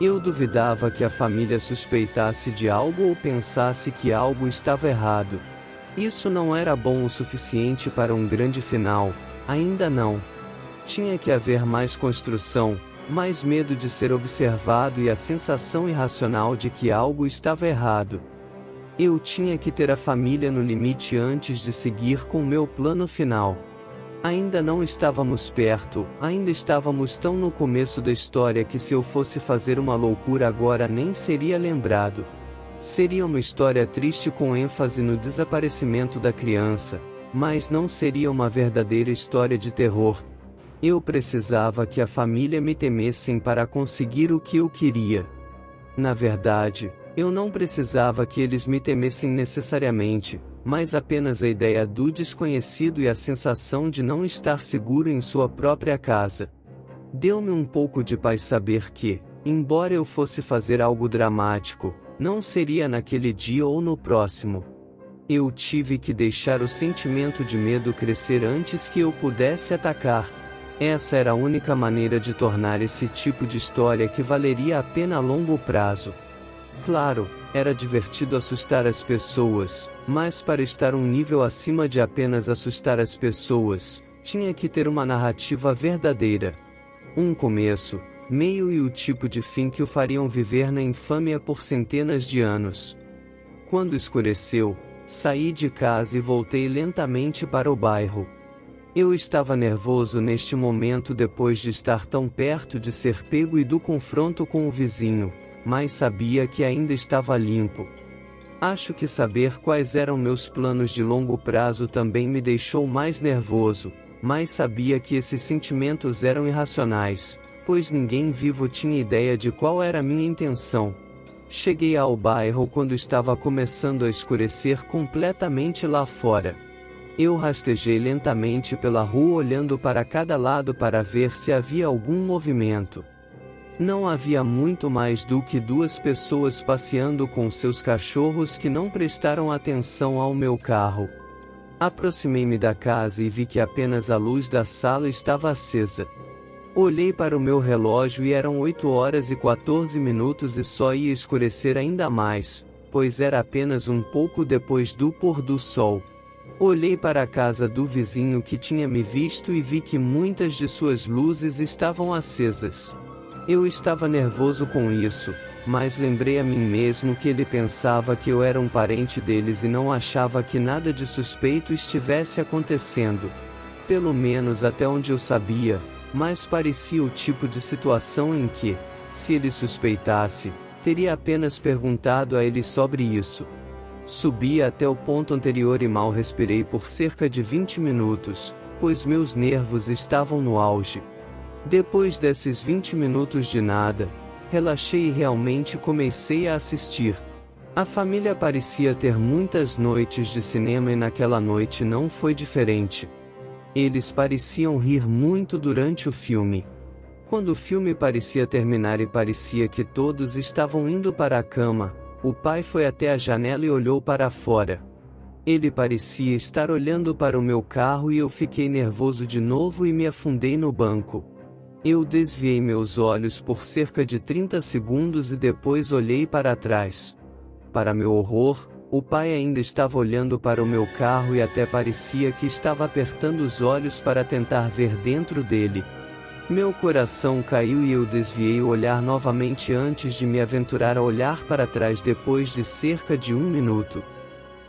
Eu duvidava que a família suspeitasse de algo ou pensasse que algo estava errado. Isso não era bom o suficiente para um grande final, ainda não. Tinha que haver mais construção, mais medo de ser observado e a sensação irracional de que algo estava errado. Eu tinha que ter a família no limite antes de seguir com meu plano final. Ainda não estávamos perto, ainda estávamos tão no começo da história que se eu fosse fazer uma loucura agora nem seria lembrado. Seria uma história triste com ênfase no desaparecimento da criança, mas não seria uma verdadeira história de terror. Eu precisava que a família me temessem para conseguir o que eu queria. Na verdade, eu não precisava que eles me temessem necessariamente, mas apenas a ideia do desconhecido e a sensação de não estar seguro em sua própria casa. Deu-me um pouco de paz saber que, embora eu fosse fazer algo dramático, não seria naquele dia ou no próximo. Eu tive que deixar o sentimento de medo crescer antes que eu pudesse atacar. Essa era a única maneira de tornar esse tipo de história que valeria a pena a longo prazo. Claro, era divertido assustar as pessoas, mas para estar um nível acima de apenas assustar as pessoas, tinha que ter uma narrativa verdadeira. Um começo, meio e o tipo de fim que o fariam viver na infâmia por centenas de anos. Quando escureceu, saí de casa e voltei lentamente para o bairro. Eu estava nervoso neste momento depois de estar tão perto de ser pego e do confronto com o vizinho, mas sabia que ainda estava limpo. Acho que saber quais eram meus planos de longo prazo também me deixou mais nervoso, mas sabia que esses sentimentos eram irracionais, pois ninguém vivo tinha ideia de qual era a minha intenção. Cheguei ao bairro quando estava começando a escurecer completamente lá fora. Eu rastejei lentamente pela rua olhando para cada lado para ver se havia algum movimento. Não havia muito mais do que 2 pessoas passeando com seus cachorros que não prestaram atenção ao meu carro. Aproximei-me da casa e vi que apenas a luz da sala estava acesa. Olhei para o meu relógio e eram 8h14 e só ia escurecer ainda mais, pois era apenas um pouco depois do pôr do sol. Olhei para a casa do vizinho que tinha me visto e vi que muitas de suas luzes estavam acesas. Eu estava nervoso com isso, mas lembrei a mim mesmo que ele pensava que eu era um parente deles e não achava que nada de suspeito estivesse acontecendo. Pelo menos até onde eu sabia, mas parecia o tipo de situação em que, se ele suspeitasse, teria apenas perguntado a ele sobre isso. Subi até o ponto anterior e mal respirei por cerca de 20 minutos, pois meus nervos estavam no auge. Depois desses 20 minutos de nada, relaxei e realmente comecei a assistir. A família parecia ter muitas noites de cinema e naquela noite não foi diferente. Eles pareciam rir muito durante o filme. Quando o filme parecia terminar e parecia que todos estavam indo para a cama, o pai foi até a janela e olhou para fora. Ele parecia estar olhando para o meu carro e eu fiquei nervoso de novo e me afundei no banco. Eu desviei meus olhos por cerca de 30 segundos e depois olhei para trás. Para meu horror, o pai ainda estava olhando para o meu carro e até parecia que estava apertando os olhos para tentar ver dentro dele. Meu coração caiu e eu desviei o olhar novamente antes de me aventurar a olhar para trás depois de cerca de 1 minuto.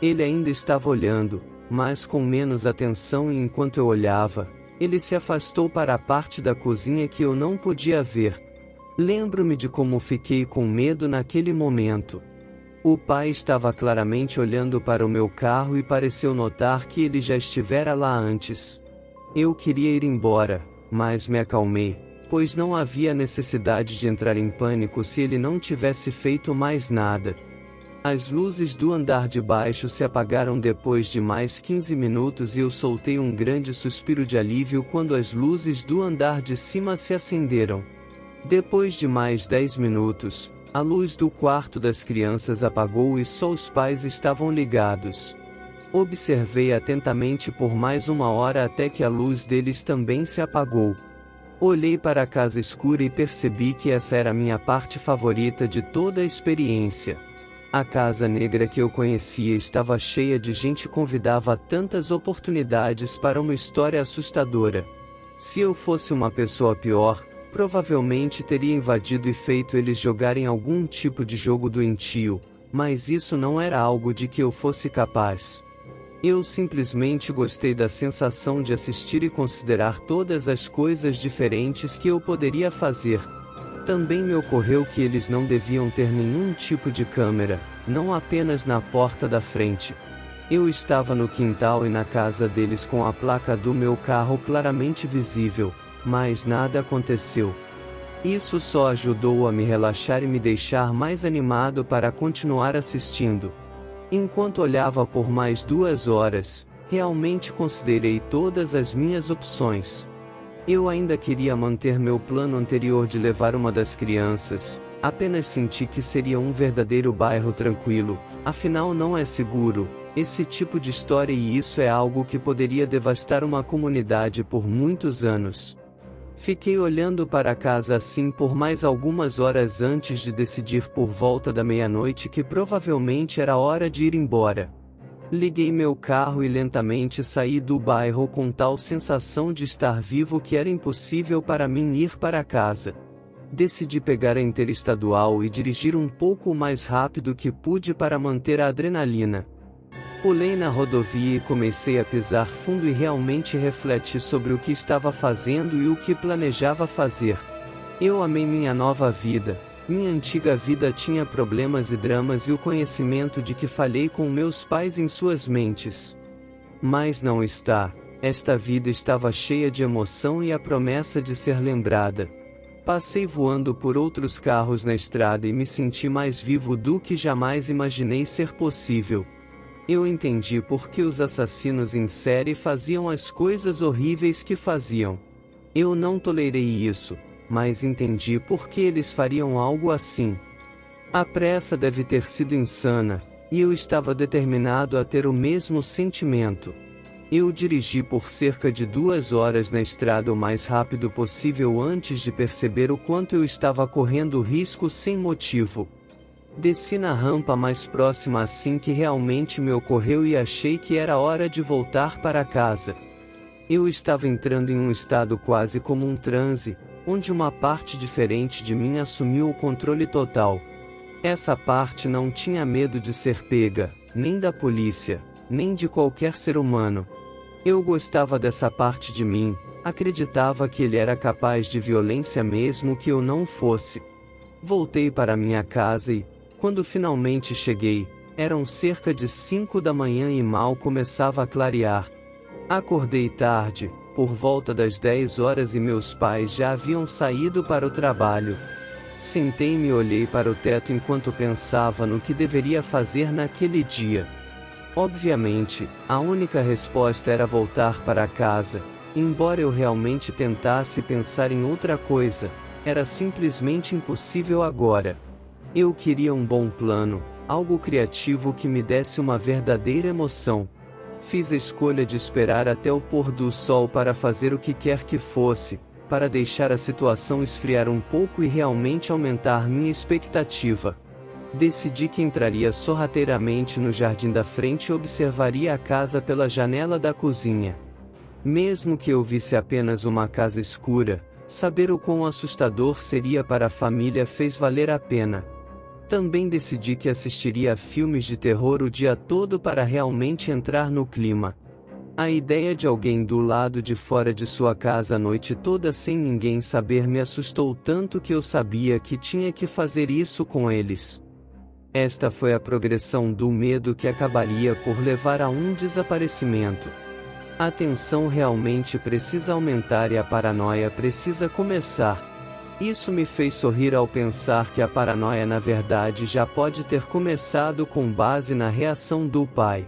Ele ainda estava olhando, mas com menos atenção e enquanto eu olhava, ele se afastou para a parte da cozinha que eu não podia ver. Lembro-me de como fiquei com medo naquele momento. O pai estava claramente olhando para o meu carro e pareceu notar que ele já estivera lá antes. Eu queria ir embora, mas me acalmei, pois não havia necessidade de entrar em pânico se ele não tivesse feito mais nada. As luzes do andar de baixo se apagaram depois de mais 15 minutos e eu soltei um grande suspiro de alívio quando as luzes do andar de cima se acenderam. Depois de mais 10 minutos, a luz do quarto das crianças apagou e só os pais estavam ligados. Observei atentamente por mais 1 hora até que a luz deles também se apagou. Olhei para a casa escura e percebi que essa era a minha parte favorita de toda a experiência. A casa negra que eu conhecia estava cheia de gente e convidava tantas oportunidades para uma história assustadora. Se eu fosse uma pessoa pior, provavelmente teria invadido e feito eles jogarem algum tipo de jogo doentio, mas isso não era algo de que eu fosse capaz. Eu simplesmente gostei da sensação de assistir e considerar todas as coisas diferentes que eu poderia fazer. Também me ocorreu que eles não deviam ter nenhum tipo de câmera, não apenas na porta da frente. Eu estava no quintal e na casa deles com a placa do meu carro claramente visível, mas nada aconteceu. Isso só ajudou a me relaxar e me deixar mais animado para continuar assistindo. Enquanto olhava por mais 2 horas, realmente considerei todas as minhas opções. Eu ainda queria manter meu plano anterior de levar uma das crianças, apenas senti que seria um verdadeiro bairro tranquilo, afinal não é seguro, esse tipo de história e isso é algo que poderia devastar uma comunidade por muitos anos. Fiquei olhando para a casa assim por mais algumas horas antes de decidir por volta da meia-noite que provavelmente era hora de ir embora. Liguei meu carro e lentamente saí do bairro com tal sensação de estar vivo que era impossível para mim ir para casa. Decidi pegar a interestadual e dirigir um pouco mais rápido que pude para manter a adrenalina. Pulei na rodovia e comecei a pisar fundo e realmente refleti sobre o que estava fazendo e o que planejava fazer. Eu amei minha nova vida. Minha antiga vida tinha problemas e dramas e o conhecimento de que falhei com meus pais em suas mentes. Mas não está. Esta vida estava cheia de emoção e a promessa de ser lembrada. Passei voando por outros carros na estrada e me senti mais vivo do que jamais imaginei ser possível. Eu entendi por que os assassinos em série faziam as coisas horríveis que faziam. Eu não tolerei isso. mas entendi por que eles fariam algo assim. A pressa deve ter sido insana, e eu estava determinado a ter o mesmo sentimento. Eu dirigi por cerca de 2 horas na estrada o mais rápido possível antes de perceber o quanto eu estava correndo risco sem motivo. Desci na rampa mais próxima assim que realmente me ocorreu e achei que era hora de voltar para casa. Eu estava entrando em um estado quase como um transe, onde uma parte diferente de mim assumiu o controle total. Essa parte não tinha medo de ser pega, nem da polícia, nem de qualquer ser humano. Eu gostava dessa parte de mim, acreditava que ele era capaz de violência mesmo que eu não fosse. Voltei para minha casa e, quando finalmente cheguei, eram cerca de 5 da manhã e mal começava a clarear. Acordei tarde, por volta das 10 horas e meus pais já haviam saído para o trabalho. Sentei-me e olhei para o teto enquanto pensava no que deveria fazer naquele dia. Obviamente, a única resposta era voltar para casa, embora eu realmente tentasse pensar em outra coisa, era simplesmente impossível agora. Eu queria um bom plano, algo criativo que me desse uma verdadeira emoção. Fiz a escolha de esperar até o pôr do sol para fazer o que quer que fosse, para deixar a situação esfriar um pouco e realmente aumentar minha expectativa. Decidi que entraria sorrateiramente no jardim da frente e observaria a casa pela janela da cozinha. Mesmo que eu visse apenas uma casa escura, saber o quão assustador seria para a família fez valer a pena. Também decidi que assistiria a filmes de terror o dia todo para realmente entrar no clima. A ideia de alguém do lado de fora de sua casa a noite toda sem ninguém saber me assustou tanto que eu sabia que tinha que fazer isso com eles. Esta foi a progressão do medo que acabaria por levar a um desaparecimento. A tensão realmente precisa aumentar e a paranoia precisa começar. Isso me fez sorrir ao pensar que a paranoia na verdade já pode ter começado com base na reação do pai.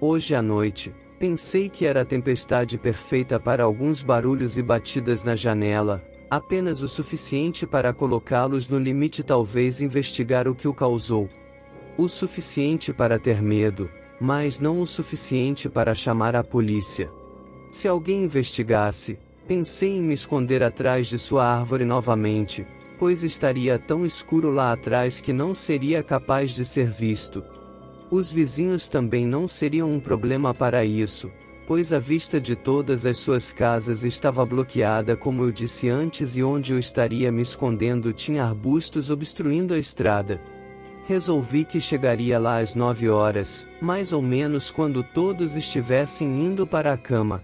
Hoje à noite, pensei que era a tempestade perfeita para alguns barulhos e batidas na janela, apenas o suficiente para colocá-los no limite, talvez investigar o que o causou. O suficiente para ter medo, mas não o suficiente para chamar a polícia. Se alguém investigasse, pensei em me esconder atrás de sua árvore novamente, pois estaria tão escuro lá atrás que não seria capaz de ser visto. Os vizinhos também não seriam um problema para isso, pois a vista de todas as suas casas estava bloqueada como eu disse antes e onde eu estaria me escondendo tinha arbustos obstruindo a estrada. Resolvi que chegaria lá às 9 horas, mais ou menos quando todos estivessem indo para a cama.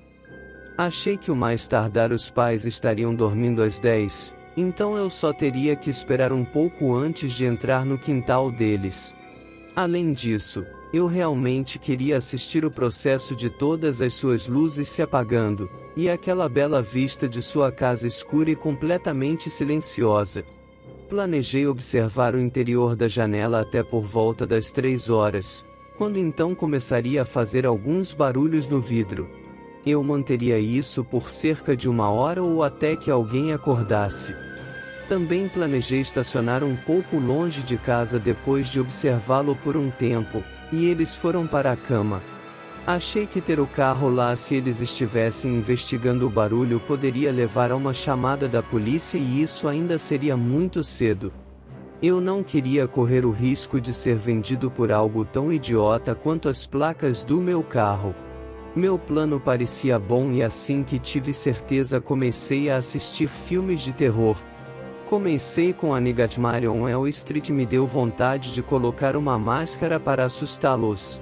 Achei que o mais tardar os pais estariam dormindo às 10, então eu só teria que esperar um pouco antes de entrar no quintal deles. Além disso, eu realmente queria assistir o processo de todas as suas luzes se apagando, e aquela bela vista de sua casa escura e completamente silenciosa. Planejei observar o interior da janela até por volta das 3 horas, quando então começaria a fazer alguns barulhos no vidro. Eu manteria isso por cerca de 1 hora ou até que alguém acordasse. Também planejei estacionar um pouco longe de casa depois de observá-lo por um tempo, e eles foram para a cama. Achei que ter o carro lá se eles estivessem investigando o barulho poderia levar a uma chamada da polícia e isso ainda seria muito cedo. Eu não queria correr o risco de ser vendido por algo tão idiota quanto as placas do meu carro. Meu plano parecia bom e assim que tive certeza comecei a assistir filmes de terror. Comecei com A Nightmare on Elm Street e me deu vontade de colocar uma máscara para assustá-los.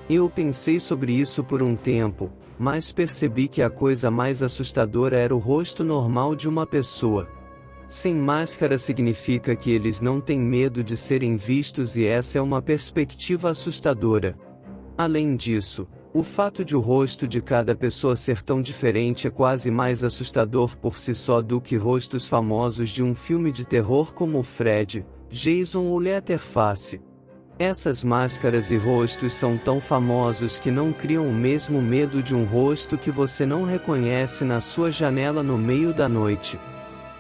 Eu pensei sobre isso por um tempo, mas percebi que a coisa mais assustadora era o rosto normal de uma pessoa. Sem máscara significa que eles não têm medo de serem vistos e essa é uma perspectiva assustadora. Além disso, o fato de o rosto de cada pessoa ser tão diferente é quase mais assustador por si só do que rostos famosos de um filme de terror como Fred, Jason ou Leatherface. Essas máscaras e rostos são tão famosos que não criam o mesmo medo de um rosto que você não reconhece na sua janela no meio da noite.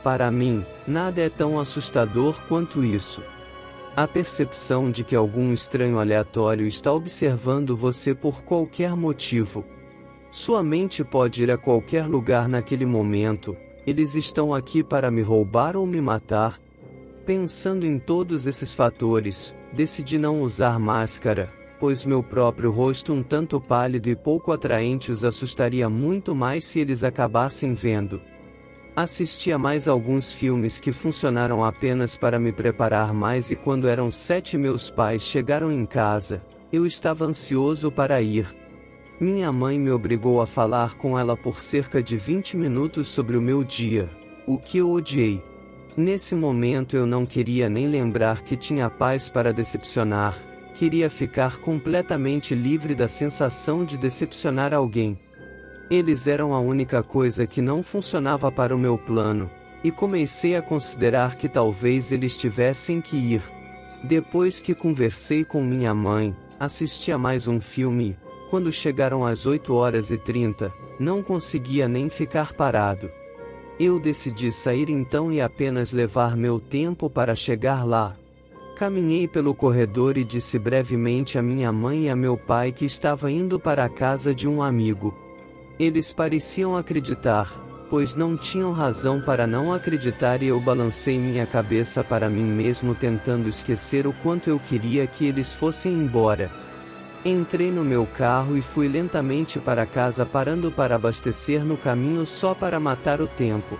Para mim, nada é tão assustador quanto isso. A percepção de que algum estranho aleatório está observando você por qualquer motivo. Sua mente pode ir a qualquer lugar naquele momento. Eles estão aqui para me roubar ou me matar. Pensando em todos esses fatores, decidi não usar máscara, pois meu próprio rosto um tanto pálido e pouco atraente os assustaria muito mais se eles acabassem vendo. Assisti a mais alguns filmes que funcionaram apenas para me preparar mais, e quando eram 7 meus pais chegaram em casa. Eu estava ansioso para ir. Minha mãe me obrigou a falar com ela por cerca de 20 minutos sobre o meu dia, o que eu odiei. Nesse momento eu não queria nem lembrar que tinha pais para decepcionar, queria ficar completamente livre da sensação de decepcionar alguém. Eles eram a única coisa que não funcionava para o meu plano, e comecei a considerar que talvez eles tivessem que ir. Depois que conversei com minha mãe, assisti a mais um filme, e, quando chegaram às 8h30, não conseguia nem ficar parado. Eu decidi sair então e apenas levar meu tempo para chegar lá. Caminhei pelo corredor e disse brevemente a minha mãe e a meu pai que estava indo para a casa de um amigo. Eles pareciam acreditar, pois não tinham razão para não acreditar, e eu balancei minha cabeça para mim mesmo tentando esquecer o quanto eu queria que eles fossem embora. Entrei no meu carro e fui lentamente para casa, parando para abastecer no caminho só para matar o tempo.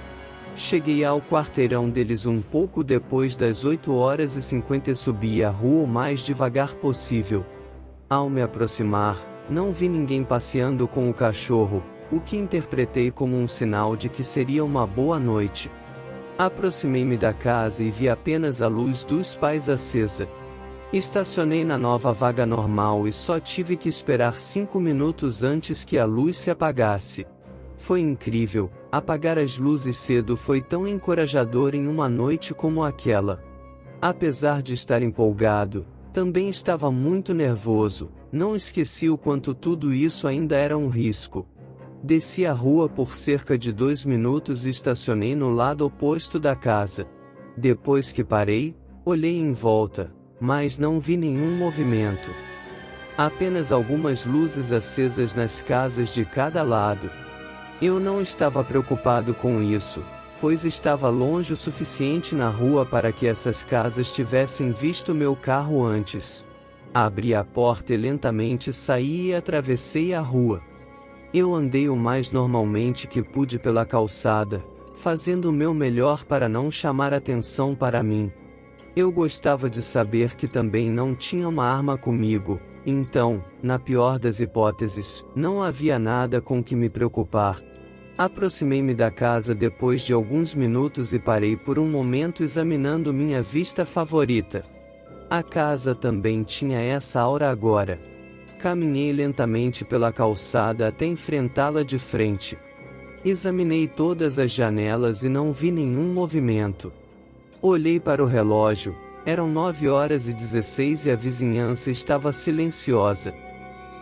Cheguei ao quarteirão deles um pouco depois das 8h50 e subi a rua o mais devagar possível. Ao me aproximar, não vi ninguém passeando com o cachorro, o que interpretei como um sinal de que seria uma boa noite. Aproximei-me da casa e vi apenas a luz dos pais acesa. Estacionei na nova vaga normal e só tive que esperar 5 minutos antes que a luz se apagasse. Foi incrível, apagar as luzes cedo foi tão encorajador em uma noite como aquela. Apesar de estar empolgado, também estava muito nervoso, não esqueci o quanto tudo isso ainda era um risco. Desci a rua por cerca de 2 minutos e estacionei no lado oposto da casa. Depois que parei, olhei em volta, mas não vi nenhum movimento. Apenas algumas luzes acesas nas casas de cada lado. Eu não estava preocupado com isso, pois estava longe o suficiente na rua para que essas casas tivessem visto meu carro antes. Abri a porta e lentamente saí e atravessei a rua. Eu andei o mais normalmente que pude pela calçada, fazendo o meu melhor para não chamar atenção para mim. Eu gostava de saber que também não tinha uma arma comigo, então, na pior das hipóteses, não havia nada com que me preocupar. Aproximei-me da casa depois de alguns minutos e parei por um momento examinando minha vista favorita. A casa também tinha essa aura agora. Caminhei lentamente pela calçada até enfrentá-la de frente. Examinei todas as janelas e não vi nenhum movimento. Olhei para o relógio, eram 9h16 e a vizinhança estava silenciosa.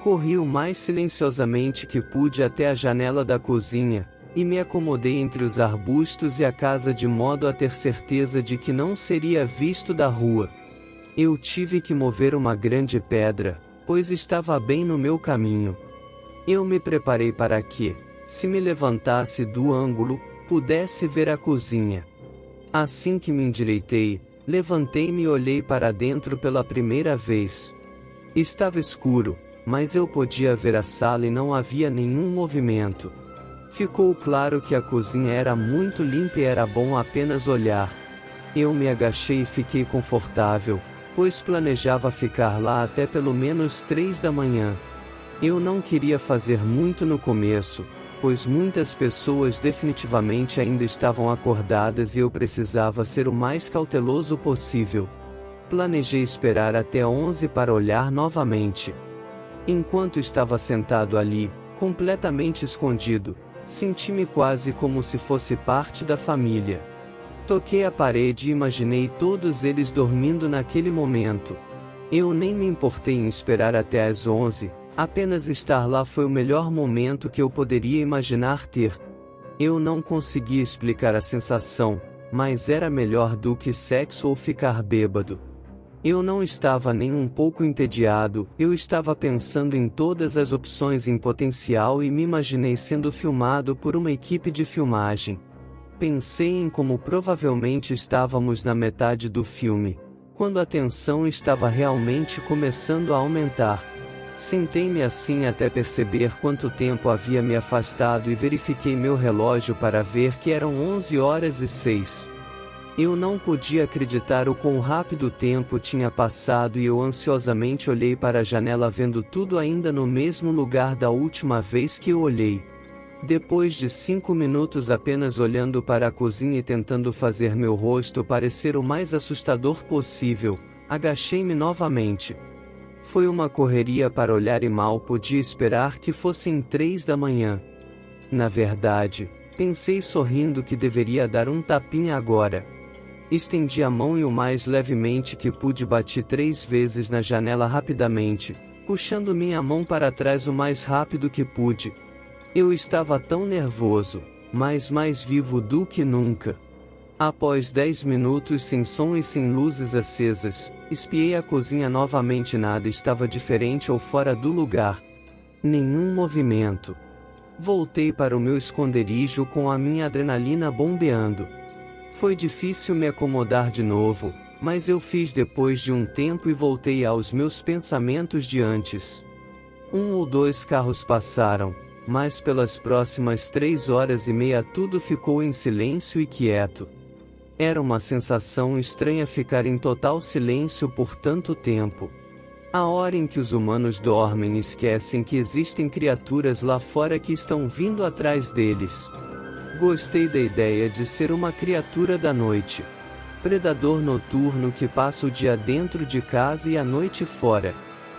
Corri o mais silenciosamente que pude até a janela da cozinha, e me acomodei entre os arbustos e a casa de modo a ter certeza de que não seria visto da rua. Eu tive que mover uma grande pedra, pois estava bem no meu caminho. Eu me preparei para que, se me levantasse do ângulo, pudesse ver a cozinha. Assim que me endireitei, levantei-me e olhei para dentro pela primeira vez. Estava escuro, mas eu podia ver a sala e não havia nenhum movimento. Ficou claro que a cozinha era muito limpa e era bom apenas olhar. Eu me agachei e fiquei confortável, pois planejava ficar lá até pelo menos 3 da manhã. Eu não queria fazer muito no começo, pois muitas pessoas definitivamente ainda estavam acordadas e eu precisava ser o mais cauteloso possível. Planejei esperar até 11 para olhar novamente. Enquanto estava sentado ali, completamente escondido, senti-me quase como se fosse parte da família. Toquei a parede e imaginei todos eles dormindo naquele momento. Eu nem me importei em esperar até às 11, apenas estar lá foi o melhor momento que eu poderia imaginar ter. Eu não conseguia explicar a sensação, mas era melhor do que sexo ou ficar bêbado. Eu não estava nem um pouco entediado, eu estava pensando em todas as opções em potencial e me imaginei sendo filmado por uma equipe de filmagem. Pensei em como provavelmente estávamos na metade do filme, quando a tensão estava realmente começando a aumentar. Sentei-me assim até perceber quanto tempo havia me afastado e verifiquei meu relógio para ver que eram 11h06. Eu não podia acreditar o quão rápido o tempo tinha passado e eu ansiosamente olhei para a janela vendo tudo ainda no mesmo lugar da última vez que eu olhei. Depois de 5 minutos apenas olhando para a cozinha e tentando fazer meu rosto parecer o mais assustador possível, agachei-me novamente. Foi uma correria para olhar e mal podia esperar que fossem 3 da manhã. Na verdade, pensei sorrindo que deveria dar um tapinha agora. Estendi a mão e o mais levemente que pude bati 3 vezes na janela rapidamente, puxando minha mão para trás o mais rápido que pude. Eu estava tão nervoso, mas mais vivo do que nunca. Após 10 minutos sem som e sem luzes acesas, espiei a cozinha novamente. Nada estava diferente ou fora do lugar. Nenhum movimento. Voltei para o meu esconderijo com a minha adrenalina bombeando. Foi difícil me acomodar de novo, mas eu fiz depois de um tempo e voltei aos meus pensamentos de antes. 1 ou 2 carros passaram, mas pelas próximas 3h30 tudo ficou em silêncio e quieto. Era uma sensação estranha ficar em total silêncio por tanto tempo. A hora em que os humanos dormem e esquecem que existem criaturas lá fora que estão vindo atrás deles. Gostei da ideia de ser uma criatura da noite. Predador noturno que passa o dia dentro de casa e a noite fora.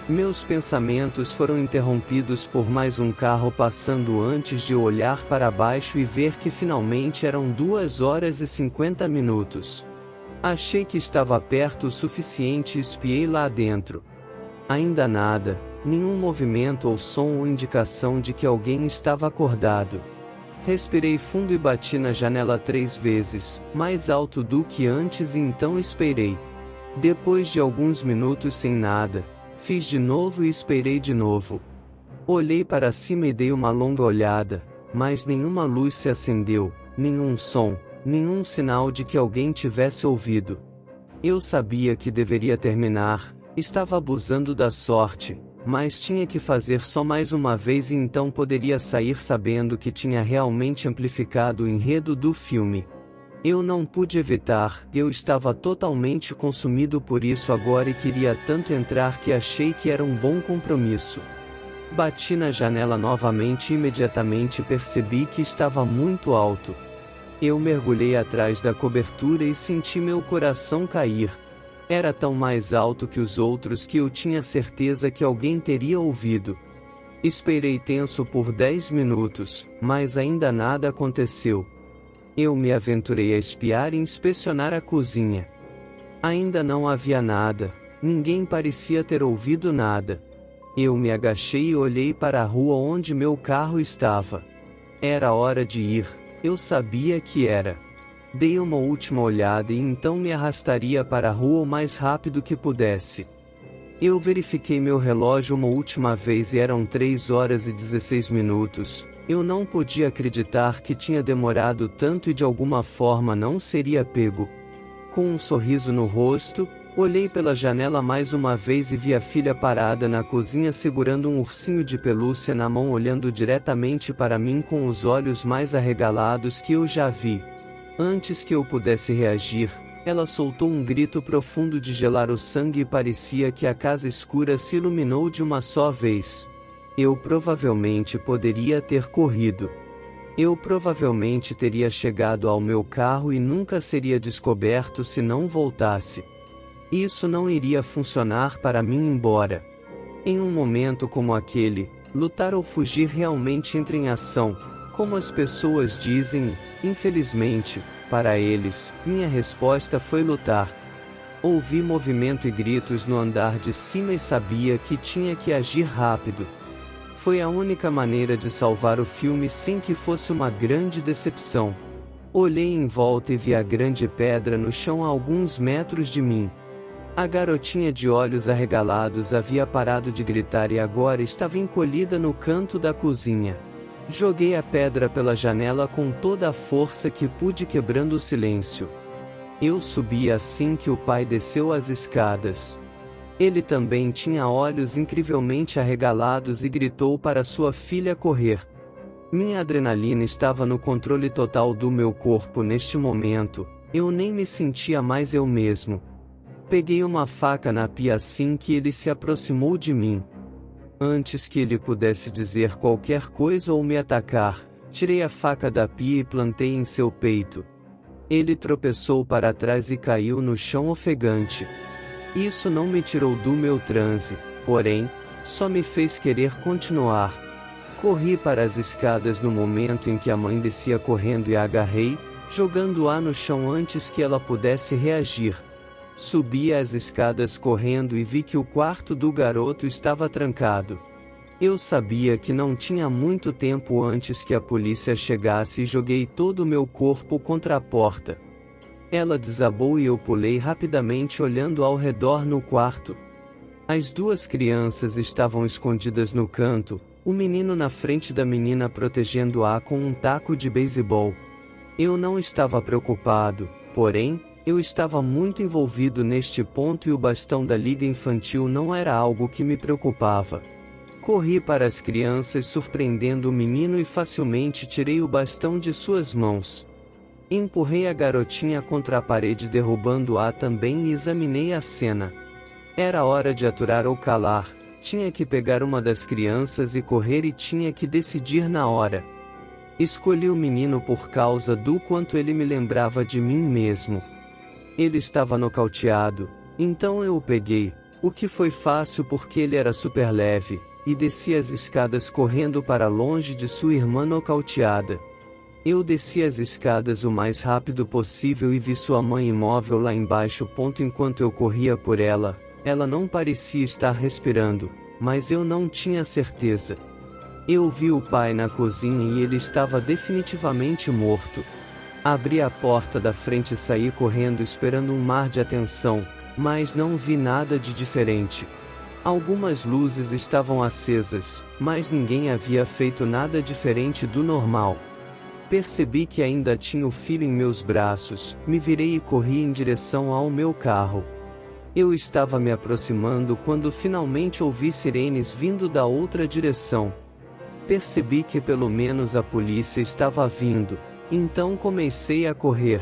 Meus pensamentos foram interrompidos por mais um carro passando antes de eu olhar para baixo e ver que finalmente eram 2h50. Achei que estava perto o suficiente e espiei lá dentro. Ainda nada, nenhum movimento ou som ou indicação de que alguém estava acordado. Respirei fundo e bati na janela 3 vezes, mais alto do que antes e então esperei. Depois de alguns minutos sem nada, fiz de novo e esperei de novo. Olhei para cima e dei uma longa olhada, mas nenhuma luz se acendeu, nenhum som, nenhum sinal de que alguém tivesse ouvido. Eu sabia que deveria terminar, estava abusando da sorte, mas tinha que fazer só mais uma vez e então poderia sair sabendo que tinha realmente amplificado o enredo do filme. Eu não pude evitar, eu estava totalmente consumido por isso agora e queria tanto entrar que achei que era um bom compromisso. Bati na janela novamente e imediatamente percebi que estava muito alto. Eu mergulhei atrás da cobertura e senti meu coração cair. Era tão mais alto que os outros que eu tinha certeza que alguém teria ouvido. Esperei tenso por 10 minutos, mas ainda nada aconteceu. Eu me aventurei a espiar e inspecionar a cozinha. Ainda não havia nada, ninguém parecia ter ouvido nada. Eu me agachei e olhei para a rua onde meu carro estava. Era hora de ir, eu sabia que era. Dei uma última olhada e então me arrastaria para a rua o mais rápido que pudesse. Eu verifiquei meu relógio uma última vez e eram 3h16. Eu não podia acreditar que tinha demorado tanto e de alguma forma não seria pego. Com um sorriso no rosto, olhei pela janela mais uma vez e vi a filha parada na cozinha segurando um ursinho de pelúcia na mão olhando diretamente para mim com os olhos mais arregalados que eu já vi. Antes que eu pudesse reagir, ela soltou um grito profundo de gelar o sangue e parecia que a casa escura se iluminou de uma só vez. Eu provavelmente poderia ter corrido. Eu provavelmente teria chegado ao meu carro e nunca seria descoberto se não voltasse. Isso não iria funcionar para mim embora. Em um momento como aquele, lutar ou fugir realmente entra em ação, como as pessoas dizem. Infelizmente, para eles, minha resposta foi lutar. Ouvi movimento e gritos no andar de cima e sabia que tinha que agir rápido. Foi a única maneira de salvar o filme sem que fosse uma grande decepção. Olhei em volta e vi a grande pedra no chão a alguns metros de mim. A garotinha de olhos arregalados havia parado de gritar e agora estava encolhida no canto da cozinha. Joguei a pedra pela janela com toda a força que pude, quebrando o silêncio. Eu subi assim que o pai desceu as escadas. Ele também tinha olhos incrivelmente arregalados e gritou para sua filha correr. Minha adrenalina estava no controle total do meu corpo neste momento, eu nem me sentia mais eu mesmo. Peguei uma faca na pia assim que ele se aproximou de mim. Antes que ele pudesse dizer qualquer coisa ou me atacar, tirei a faca da pia e plantei em seu peito. Ele tropeçou para trás e caiu no chão ofegante. Isso não me tirou do meu transe, porém, só me fez querer continuar. Corri para as escadas no momento em que a mãe descia correndo e a agarrei, jogando-a no chão antes que ela pudesse reagir. Subi as escadas correndo e vi que o quarto do garoto estava trancado. Eu sabia que não tinha muito tempo antes que a polícia chegasse e joguei todo o meu corpo contra a porta. Ela desabou e eu pulei rapidamente olhando ao redor no quarto. As duas crianças estavam escondidas no canto, o menino na frente da menina protegendo-a com um taco de beisebol. Eu não estava preocupado, porém, eu estava muito envolvido neste ponto e o bastão da liga infantil não era algo que me preocupava. Corri para as crianças surpreendendo o menino e facilmente tirei o bastão de suas mãos. Empurrei a garotinha contra a parede derrubando-a também e examinei a cena. Era hora de aturar ou calar. Tinha que pegar uma das crianças e correr e tinha que decidir na hora. Escolhi o menino por causa do quanto ele me lembrava de mim mesmo. Ele estava nocauteado, então eu o peguei, o que foi fácil porque ele era super leve, e desci as escadas correndo para longe de sua irmã nocauteada. Eu desci as escadas o mais rápido possível e vi sua mãe imóvel lá embaixo. Enquanto eu corria por ela, ela não parecia estar respirando, mas eu não tinha certeza. Eu vi o pai na cozinha e ele estava definitivamente morto. Abri a porta da frente e saí correndo esperando um mar de atenção, mas não vi nada de diferente. Algumas luzes estavam acesas, mas ninguém havia feito nada diferente do normal. Percebi que ainda tinha o filho em meus braços, me virei e corri em direção ao meu carro. Eu estava me aproximando quando finalmente ouvi sirenes vindo da outra direção. Percebi que pelo menos a polícia estava vindo, então comecei a correr.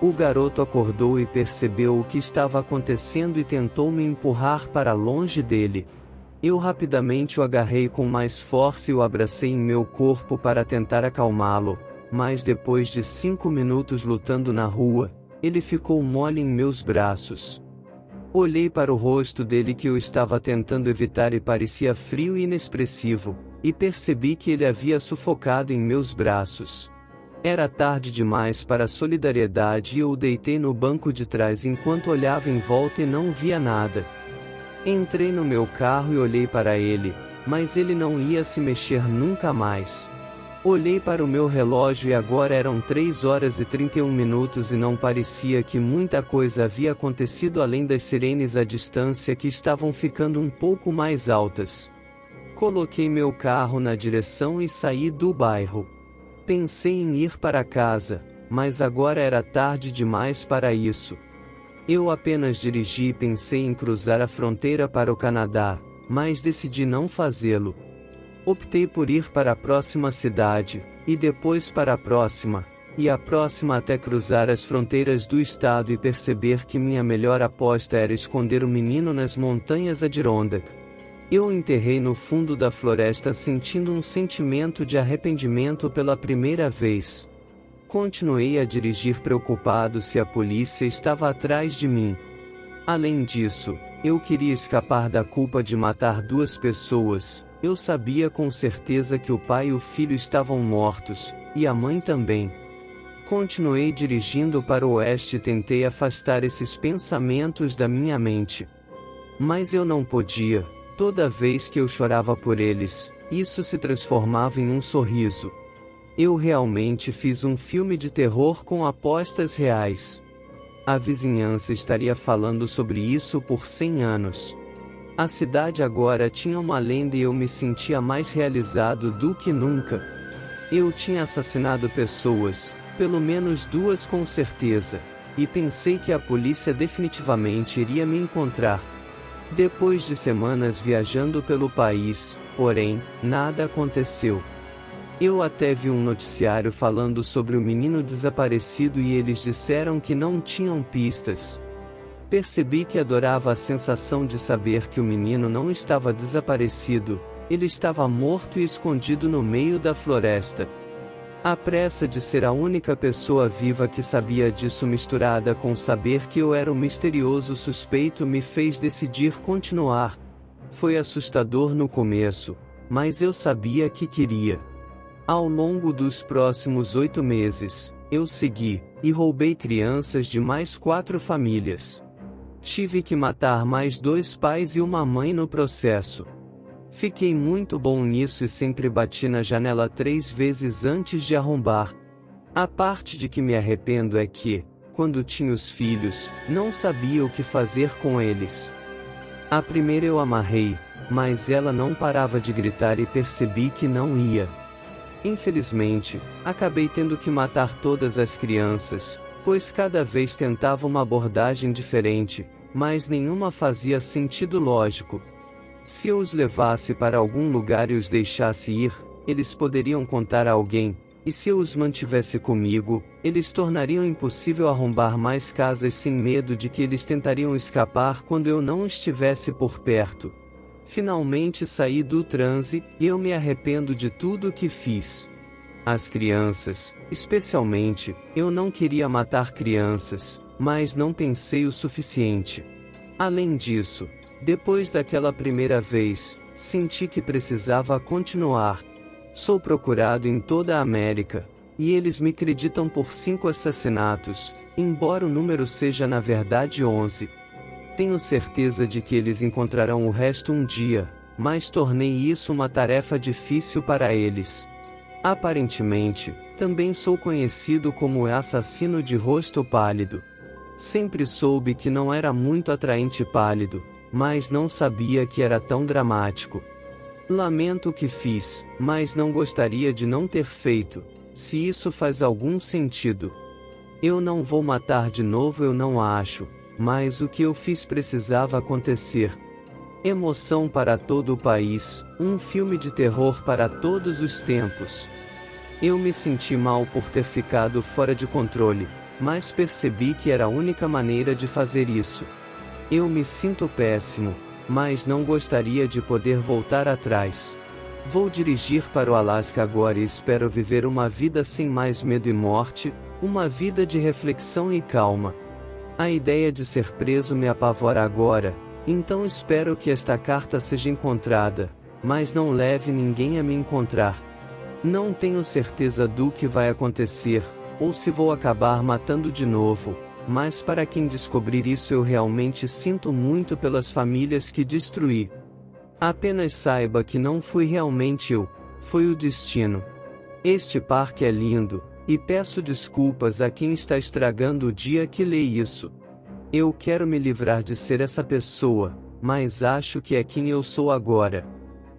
O garoto acordou e percebeu o que estava acontecendo e tentou me empurrar para longe dele. Eu rapidamente o agarrei com mais força e o abracei em meu corpo para tentar acalmá-lo, mas depois de 5 minutos lutando na rua, ele ficou mole em meus braços. Olhei para o rosto dele que eu estava tentando evitar e parecia frio e inexpressivo, e percebi que ele havia sufocado em meus braços. Era tarde demais para a solidariedade e eu o deitei no banco de trás enquanto olhava em volta e não via nada. Entrei no meu carro e olhei para ele, mas ele não ia se mexer nunca mais. Olhei para o meu relógio e agora eram 3 horas e 31 minutos e não parecia que muita coisa havia acontecido além das sirenes à distância que estavam ficando um pouco mais altas. Coloquei meu carro na direção e saí do bairro. Pensei em ir para casa, mas agora era tarde demais para isso. Eu apenas dirigi e pensei em cruzar a fronteira para o Canadá, mas decidi não fazê-lo. Optei por ir para a próxima cidade, e depois para a próxima, e a próxima até cruzar as fronteiras do estado e perceber que minha melhor aposta era esconder o menino nas montanhas Adirondack. Eu o enterrei no fundo da floresta sentindo um sentimento de arrependimento pela primeira vez. Continuei a dirigir preocupado se a polícia estava atrás de mim. Além disso, eu queria escapar da culpa de matar 2 pessoas. Eu sabia com certeza que o pai e o filho estavam mortos, e a mãe também. Continuei dirigindo para o oeste e tentei afastar esses pensamentos da minha mente. Mas eu não podia. Toda vez que eu chorava por eles, isso se transformava em um sorriso. Eu realmente fiz um filme de terror com apostas reais. A vizinhança estaria falando sobre isso por 100 anos. A cidade agora tinha uma lenda e eu me sentia mais realizado do que nunca. Eu tinha assassinado pessoas, pelo menos 2 com certeza, e pensei que a polícia definitivamente iria me encontrar. Depois de semanas viajando pelo país, porém, nada aconteceu. Eu até vi um noticiário falando sobre o menino desaparecido e eles disseram que não tinham pistas. Percebi que adorava a sensação de saber que o menino não estava desaparecido, ele estava morto e escondido no meio da floresta. A pressa de ser a única pessoa viva que sabia disso misturada com saber que eu era o misterioso suspeito me fez decidir continuar. Foi assustador no começo, mas eu sabia que queria. Ao longo dos próximos 8 meses, eu segui, e roubei crianças de mais 4 famílias. Tive que matar mais 2 pais e uma mãe no processo. Fiquei muito bom nisso e sempre bati na janela 3 vezes antes de arrombar. A parte de que me arrependo é que, quando tinha os filhos, não sabia o que fazer com eles. A primeira eu amarrei, mas ela não parava de gritar e percebi que não ia. Infelizmente, acabei tendo que matar todas as crianças, pois cada vez tentava uma abordagem diferente, mas nenhuma fazia sentido lógico. Se eu os levasse para algum lugar e os deixasse ir, eles poderiam contar a alguém, e se eu os mantivesse comigo, eles tornariam impossível arrombar mais casas sem medo de que eles tentariam escapar quando eu não estivesse por perto. Finalmente saí do transe, e eu me arrependo de tudo que fiz. As crianças, especialmente, eu não queria matar crianças, mas não pensei o suficiente. Além disso, depois daquela primeira vez, senti que precisava continuar. Sou procurado em toda a América, e eles me acreditam por 5 assassinatos, embora o número seja na verdade 11. Tenho certeza de que eles encontrarão o resto um dia, mas tornei isso uma tarefa difícil para eles. Aparentemente, também sou conhecido como o assassino de rosto pálido. Sempre soube que não era muito atraente pálido, mas não sabia que era tão dramático. Lamento o que fiz, mas não gostaria de não ter feito, se isso faz algum sentido. Eu não vou matar de novo, eu não acho. Mas o que eu fiz precisava acontecer. Emoção para todo o país, um filme de terror para todos os tempos. Eu me senti mal por ter ficado fora de controle, mas percebi que era a única maneira de fazer isso. Eu me sinto péssimo, mas não gostaria de poder voltar atrás. Vou dirigir para o Alasca agora e espero viver uma vida sem mais medo e morte, uma vida de reflexão e calma. A ideia de ser preso me apavora agora, então espero que esta carta seja encontrada, mas não leve ninguém a me encontrar. Não tenho certeza do que vai acontecer, ou se vou acabar matando de novo, mas para quem descobrir isso eu realmente sinto muito pelas famílias que destruí. Apenas saiba que não fui realmente eu, foi o destino. Este parque é lindo. E peço desculpas a quem está estragando o dia que lê isso. Eu quero me livrar de ser essa pessoa, mas acho que é quem eu sou agora.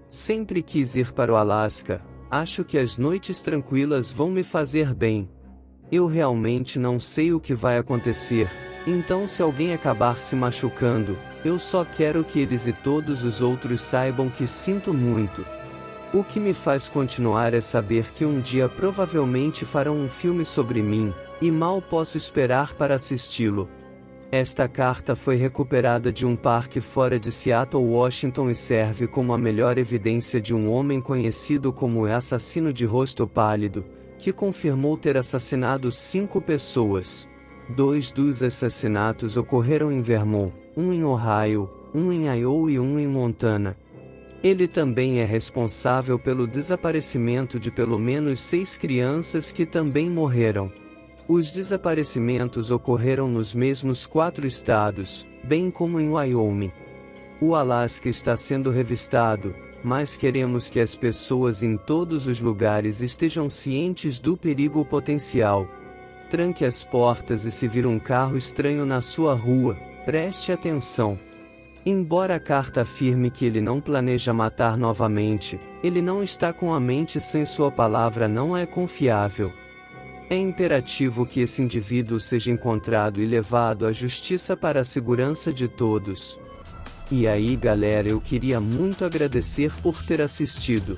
Sempre quis ir para o Alasca, acho que as noites tranquilas vão me fazer bem. Eu realmente não sei o que vai acontecer, então se alguém acabar se machucando, eu só quero que eles e todos os outros saibam que sinto muito. O que me faz continuar é saber que um dia provavelmente farão um filme sobre mim, e mal posso esperar para assisti-lo. Esta carta foi recuperada de um parque fora de Seattle, Washington e serve como a melhor evidência de um homem conhecido como o assassino de rosto pálido, que confirmou ter assassinado 5 pessoas. 2 dos assassinatos ocorreram em Vermont, um em Ohio, um em Iowa e um em Montana. Ele também é responsável pelo desaparecimento de pelo menos 6 crianças que também morreram. Os desaparecimentos ocorreram nos mesmos 4 estados, bem como em Wyoming. O Alasca está sendo revistado, mas queremos que as pessoas em todos os lugares estejam cientes do perigo potencial. Tranque as portas e se vir um carro estranho na sua rua, preste atenção. Embora a carta afirme que ele não planeja matar novamente, ele não está com a mente sem sua palavra não é confiável. É imperativo que esse indivíduo seja encontrado e levado à justiça para a segurança de todos. E aí galera, eu queria muito agradecer por ter assistido.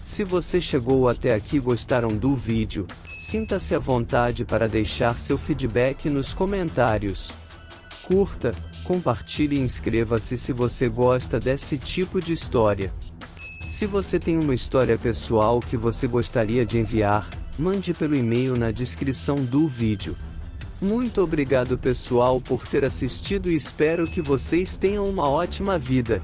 Se você chegou até aqui e gostaram do vídeo, sinta-se à vontade para deixar seu feedback nos comentários. Curta, compartilhe e inscreva-se se você gosta desse tipo de história. Se você tem uma história pessoal que você gostaria de enviar, mande pelo e-mail na descrição do vídeo. Muito obrigado pessoal por ter assistido e espero que vocês tenham uma ótima vida.